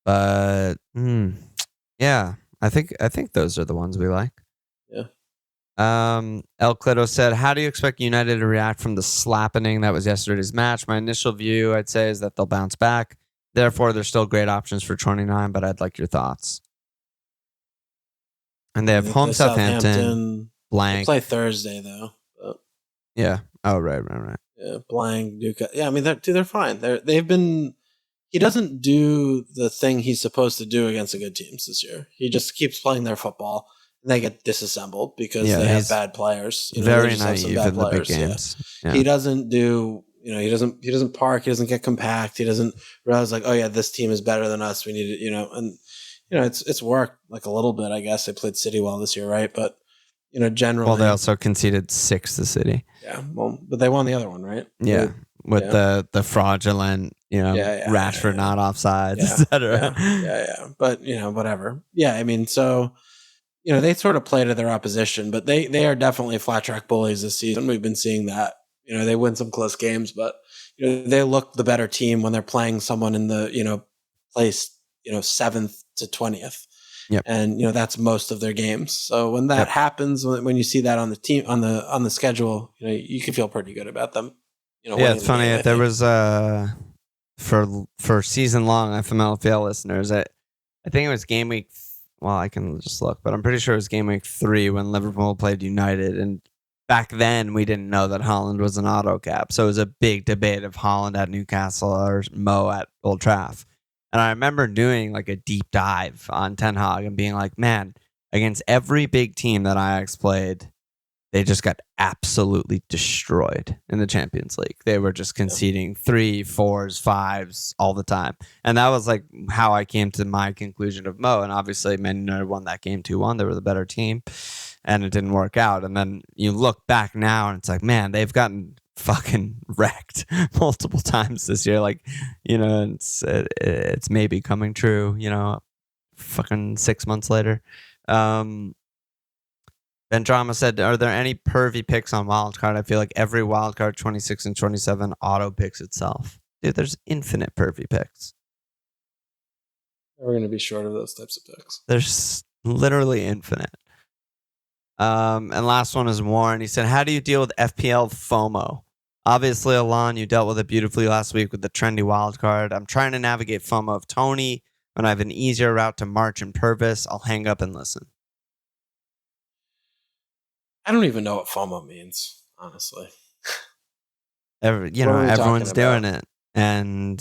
But yeah, I think those are the ones we like. Yeah. El Clito said, how do you expect United to react from the slappening that was yesterday's match? My initial view, I'd say, is that they'll bounce back. Therefore, there's still great options for 29, but I'd like your thoughts. And they have home Southampton, blank. They play Thursday, though. But. Yeah. Oh, right. Yeah, blank, Newcastle. Yeah, I mean, they're fine. They've been... He doesn't do the thing he's supposed to do against the good teams this year. He just keeps playing their football, and they get disassembled because they have bad players. Very naive in the big games. Yeah. He doesn't do... he doesn't park. He doesn't get compact. He doesn't realize, like, oh, yeah, this team is better than us. We need it, and... it's worked like a little bit. I guess they played City well this year, right? But generally, well, they also conceded 6 to City. Yeah, well, but they won the other one, right? Yeah, with the fraudulent, Rashford not offsides, etc. Yeah. But whatever. Yeah, I mean, so they sort of play to their opposition, but they are definitely flat track bullies this season. We've been seeing that. They win some close games, but they look the better team when they're playing someone in the place 7th to 20th. Yep. And that's most of their games. So when that happens, when you see that on the team on the schedule, you can feel pretty good about them. It's funny. There was for season long FMLFPL listeners, I think it was game week. Well, I can just look, but I'm pretty sure it was game week 3 when Liverpool played United, and back then we didn't know that Haaland was an auto cap, so it was a big debate of Haaland at Newcastle or Mo at Old Trafford. And I remember doing like a deep dive on Ten Hag and being like, man, against every big team that Ajax played, they just got absolutely destroyed in the Champions League. They were just conceding 3, 4s, 5s all the time. And that was like how I came to my conclusion of Mo. And obviously Man United won that game 2-1. They were the better team and it didn't work out. And then you look back now and it's like, man, they've gotten fucking wrecked multiple times this year. Like, it's maybe coming true, fucking 6 months later. Ben Drama said, are there any pervy picks on Wildcard? I feel like every Wildcard 26 and 27 auto picks itself. Dude, there's infinite pervy picks. We're going to be short of those types of picks. There's literally infinite. And last one is Warren. He said, how do you deal with FPL FOMO? Obviously, Alon, you dealt with it beautifully last week with the trendy Wildcard. I'm trying to navigate FOMO of Tony. When I have an easier route to March and Purvis, I'll hang up and listen. I don't even know what FOMO means, honestly. Everyone's doing it. And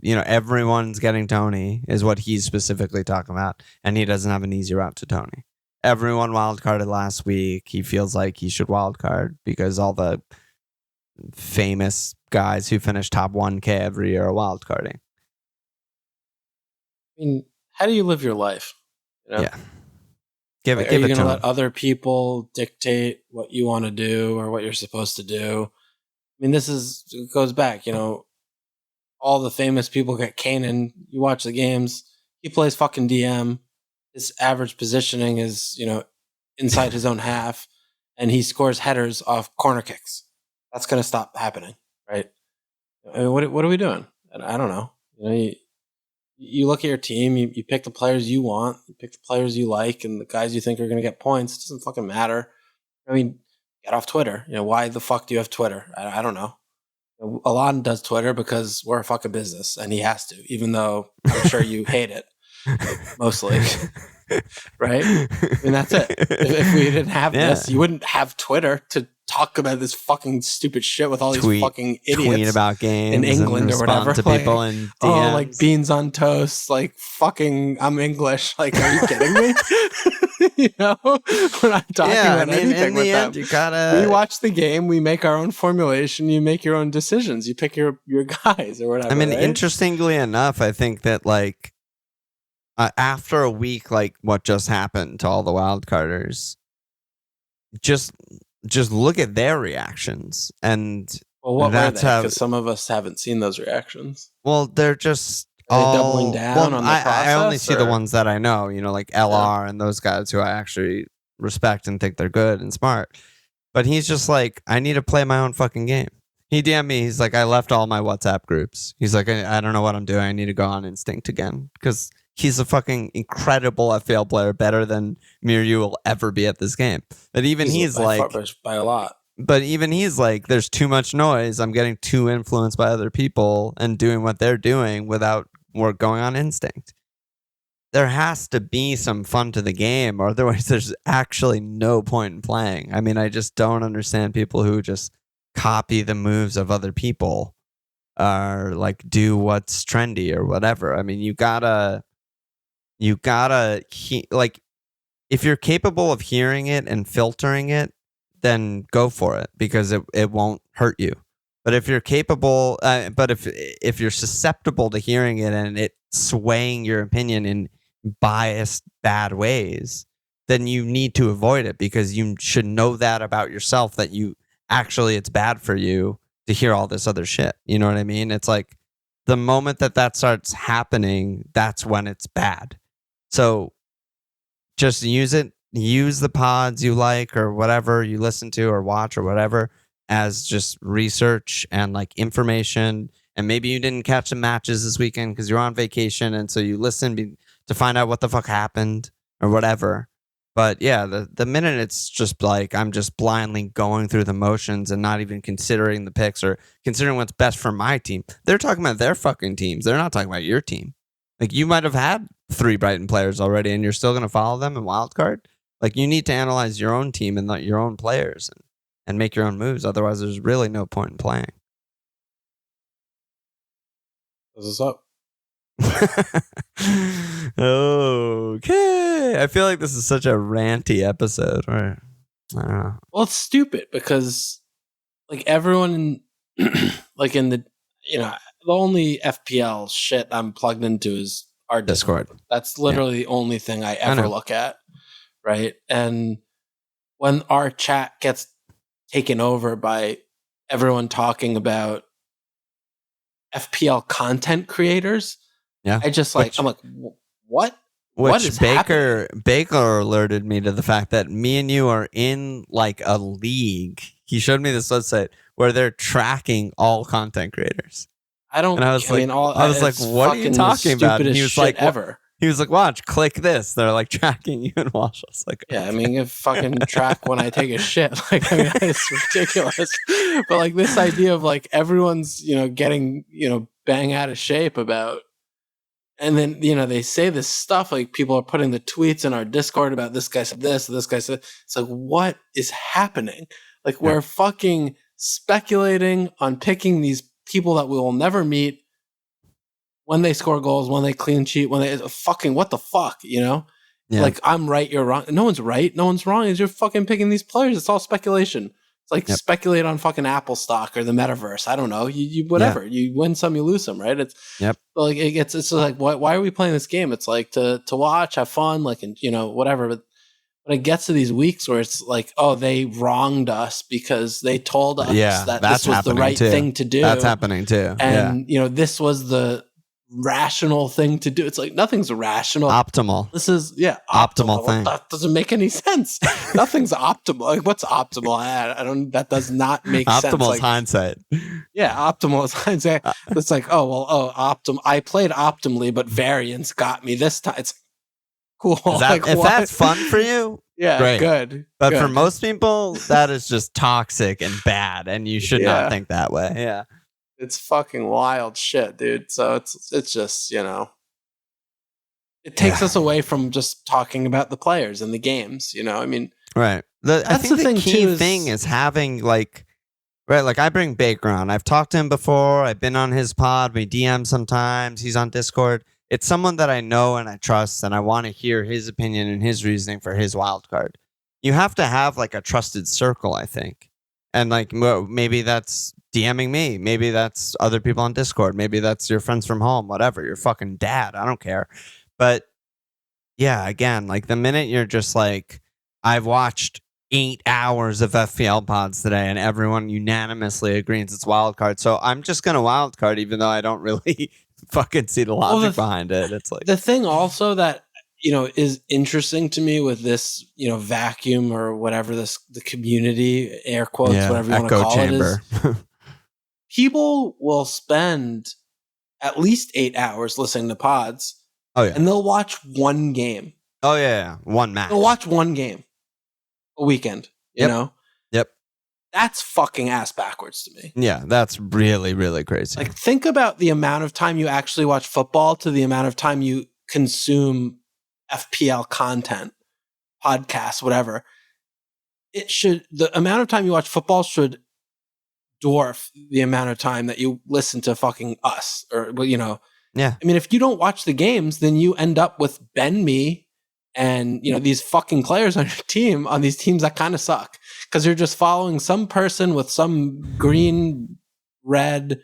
everyone's getting Tony is what he's specifically talking about. And he doesn't have an easy route to Tony. Everyone wildcarded last week. He feels like he should wildcard because all the famous guys who finish top 1K every year are wildcarding. I mean, how do you live your life? Yeah. Give are it you to going to him. let other people dictate what you want to do or what you're supposed to do? I mean, it goes back, all the famous people get Kanan. You watch the games. He plays fucking DM. His average positioning is, inside his own half, and he scores headers off corner kicks. That's going to stop happening, right? I mean, what are we doing? I don't know. You look at your team, you pick the players you want, you pick the players you like, and the guys you think are going to get points. It doesn't fucking matter. I mean, get off Twitter. Why the fuck do you have Twitter? I don't know. Alon does Twitter because we're a fucking business, and he has to, even though I'm sure you hate it, mostly. Right? I mean, that's it. If we didn't have this, you wouldn't have Twitter to talk about this fucking stupid shit with all these fucking idiots. Tweet about games in England and or whatever. To people in DMs. Oh, like beans on toast. Like fucking, I'm English. Like, are you kidding me? We're not talking about anything with them. We watch the game. We make our own formulation. You make your own decisions. You pick your guys or whatever. I mean, right? Interestingly enough, I think that like after a week like what just happened to all the wildcarders, just look at their reactions. And what were they? Because some of us haven't seen those reactions. Well, they're just doubling down on the process. I only see the ones that I know, like LR and those guys who I actually respect and think they're good and smart. But he's just like, I need to play my own fucking game. He DM'd me. He's like, I left all my WhatsApp groups. He's like, I don't know what I'm doing. I need to go on instinct again. Because he's a fucking incredible FPL player, better than me or you will ever be at this game. But even he's like, by a lot. But even he's like, there's too much noise. I'm getting too influenced by other people and doing what they're doing without going on instinct. There has to be some fun to the game, or otherwise there's actually no point in playing. I mean, I just don't understand people who just copy the moves of other people or like do what's trendy or whatever. I mean, you gotta like, if you're capable of hearing it and filtering it, then go for it because it won't hurt you. But if you're capable, but if you're susceptible to hearing it and it swaying your opinion biased bad ways, then you need to avoid it, because you should know that about yourself, that you actually, it's bad for you to hear all this other shit. You know what I mean? It's like the moment that starts happening, that's when it's bad. So just use the pods you like or whatever you listen to or watch or whatever as just research and like information. And maybe you didn't catch the matches this weekend because you're on vacation, and so you listen to find out what the fuck happened or whatever. But yeah, the minute it's just like I'm just blindly going through the motions and not even considering the picks or considering what's best for my team. They're talking about their fucking teams. They're not talking about your team. Like, you might have had 3 Brighton players already and you're still going to follow them in Wildcard. Like, you need to analyze your own team and not your own players and make your own moves. Otherwise, there's really no point in playing. What's up? Okay. I feel like this is such a ranty episode. Right? I don't know. Well, it's stupid because like everyone like in the, the only FPL shit I'm plugged into is our Discord. That's literally the only thing I ever look at. Right. And when our chat gets taken over by everyone talking about FPL content creators, I just I'm like, what? What is happening? Baker alerted me to the fact that me and you are in like a league. He showed me this website where they're tracking all content creators. I was like, what are you talking about? And he was like, ever. He was like, watch, click this. They're like tracking you and Walsh. I was like, yeah, I mean, if fucking track when I take a shit. Like, I mean, it's ridiculous. But like this idea of like everyone's, getting, bang out of shape about, and then, they say this stuff, like people are putting the tweets in our Discord about this guy said this, this guy said, it's like, what is happening? Like, we're fucking speculating on picking these people that we will never meet, when they score goals, when they clean sheet, when they fucking, what the fuck, Yeah. Like, I'm right, you're wrong. No one's right, no one's wrong. Is you're fucking picking these players. It's all speculation. It's like speculate on fucking Apple stock or the metaverse. I don't know. You whatever. You win some, you lose some, right? It's like it's like, why are we playing this game? It's like to watch, have fun, like, and whatever. But when it gets to these weeks where it's like, oh, they wronged us because they told us that this was the right thing to do. That's happening too. And this was the rational thing to do. It's like nothing's rational. Optimal. This is optimal thing. That doesn't make any sense. Nothing's optimal. Like, what's optimal? I don't. That does not make sense. Optimal is like, hindsight. Yeah, optimal is hindsight. It's like, I played optimally, but variance got me this time. It's cool. If that's fun for you, great. Good. But for most people, that is just toxic and bad, and you should not think that way. Yeah. It's fucking wild shit, dude. So it's just, it takes us away from just talking about the players and the games, I mean, right. I think the key thing is having like I bring Baker on. I've talked to him before. I've been on his pod. We DM sometimes. He's on Discord. It's someone that I know and I trust, and I want to hear his opinion and his reasoning for his wild card. You have to have like a trusted circle, I think. And like, maybe that's DMing me. Maybe that's other people on Discord. Maybe that's your friends from home, whatever. Your fucking dad. I don't care. But yeah, again, like the minute you're just like, I've watched 8 hours of FPL pods today and everyone unanimously agrees it's Wildcard. So I'm just going to Wildcard, even though I don't really fucking see the logic behind it. It's like the thing also that, is interesting to me with this, vacuum or whatever the community, air quotes, whatever you want to call chamber. It is. People will spend at least 8 hours listening to pods. Oh, yeah. And they'll watch one game. Oh, yeah. One match. They'll watch one game a weekend, you know? Yep. That's fucking ass backwards to me. Yeah, that's really, really crazy. Like, think about the amount of time you actually watch football to the amount of time you consume FPL content, podcasts, whatever. The amount of time you watch football should dwarf the amount of time that you listen to fucking us, or Yeah. I mean, if you don't watch the games, then you end up with me and these fucking players on your team, on these teams that kind of suck, because you're just following some person with some green, red,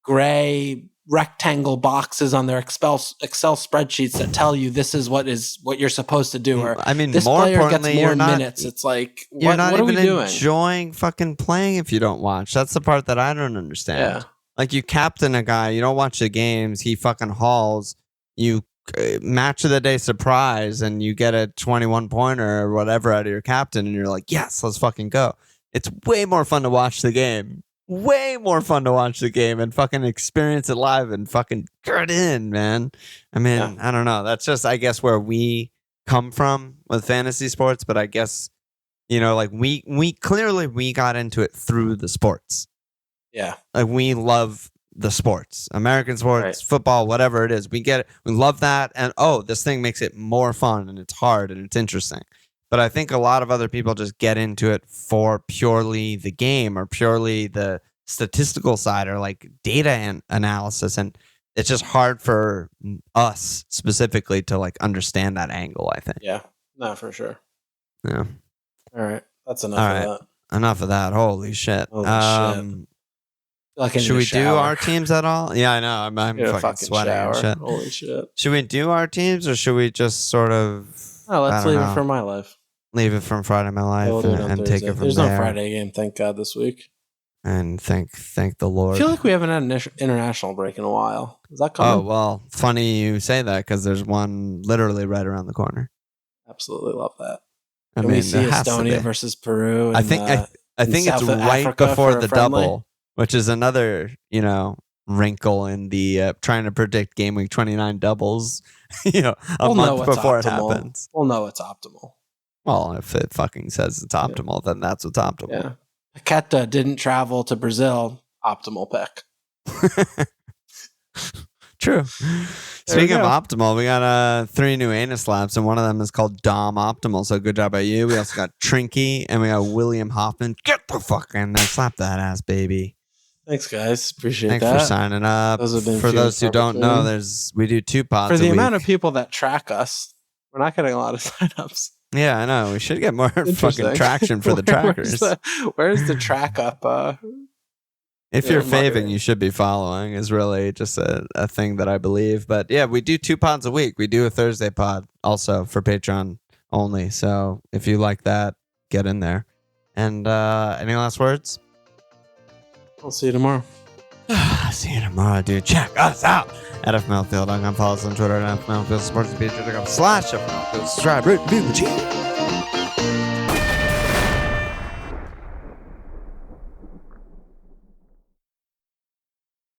gray rectangle boxes on their Excel spreadsheets that tell you this is what you're supposed to do. Or I mean, this more player importantly, gets more you're not, minutes. It's like, you're not what even are we doing? enjoying fucking playing if you don't watch. That's the part that I don't understand. Yeah. Like, you captain a guy, you don't watch the games, he fucking hauls, you match of the day surprise, and you get a 21 pointer or whatever out of your captain, and you're like, yes, let's fucking go. It's way more fun to watch the game. Way more fun to watch the game and fucking experience it live and fucking get in, man. I mean, I don't know. That's just, I guess, where we come from with fantasy sports. But I guess, you know, like we clearly got into it through the sports. Yeah. Like, we love the sports, American sports, football, whatever it is. We get it. We love that. And this thing makes it more fun, and it's hard, and it's interesting. But I think a lot of other people just get into it for purely the game or purely the statistical side or like data analysis. And it's just hard for us specifically to like understand that angle, I think. Yeah, no, for sure. Yeah. All right. That's enough of that. Enough of that. Holy shit. Like, should we do our teams at all? Yeah, I know. I'm fucking sweating and shit. Holy shit. Should we do our teams, or should we just sort of... Oh, let's leave it from my life. Leave it from Friday My Life and take it from There's there. no Friday game, thank God, this week. And thank the Lord. I feel like we haven't had an international break in a while. Is that coming? Oh, well, funny you say that, because there's one literally right around the corner. Absolutely love that. Can we see Estonia versus Peru? I think it's right before the double, which is another, wrinkle in the trying to predict game week 29 doubles, a month before it happens. We'll know it's optimal. Well, if it fucking says it's optimal, then that's what's optimal. Yeah. Paqueta didn't travel to Brazil. Optimal pick. True. Speaking of optimal, we got 3 new anus slaps, and one of them is called Dom Optimal. So good job by you. We also got Trinky, and we got William Hoffman. Get the fuck in there. Slap that ass, baby. Thanks, guys. Appreciate that. Thanks for signing up. For those who don't know, we do 2 pods for the a amount week. of people that track us. We're not getting a lot of signups. Yeah, I know. We should get more fucking traction for the trackers. Where's the track up? If you're faving, you should be following, is really just a thing that I believe. But yeah, we do 2 pods a week. We do a Thursday pod also for Patreon only. So if you like that, get in there. And any last words? I'll see you tomorrow. See you tomorrow, dude. Check us out at FMLFPL.com. Follow us on Twitter at FMLFPL. Support us at Patreon.com/FMLFPL. Subscribe, rate, review, cheers.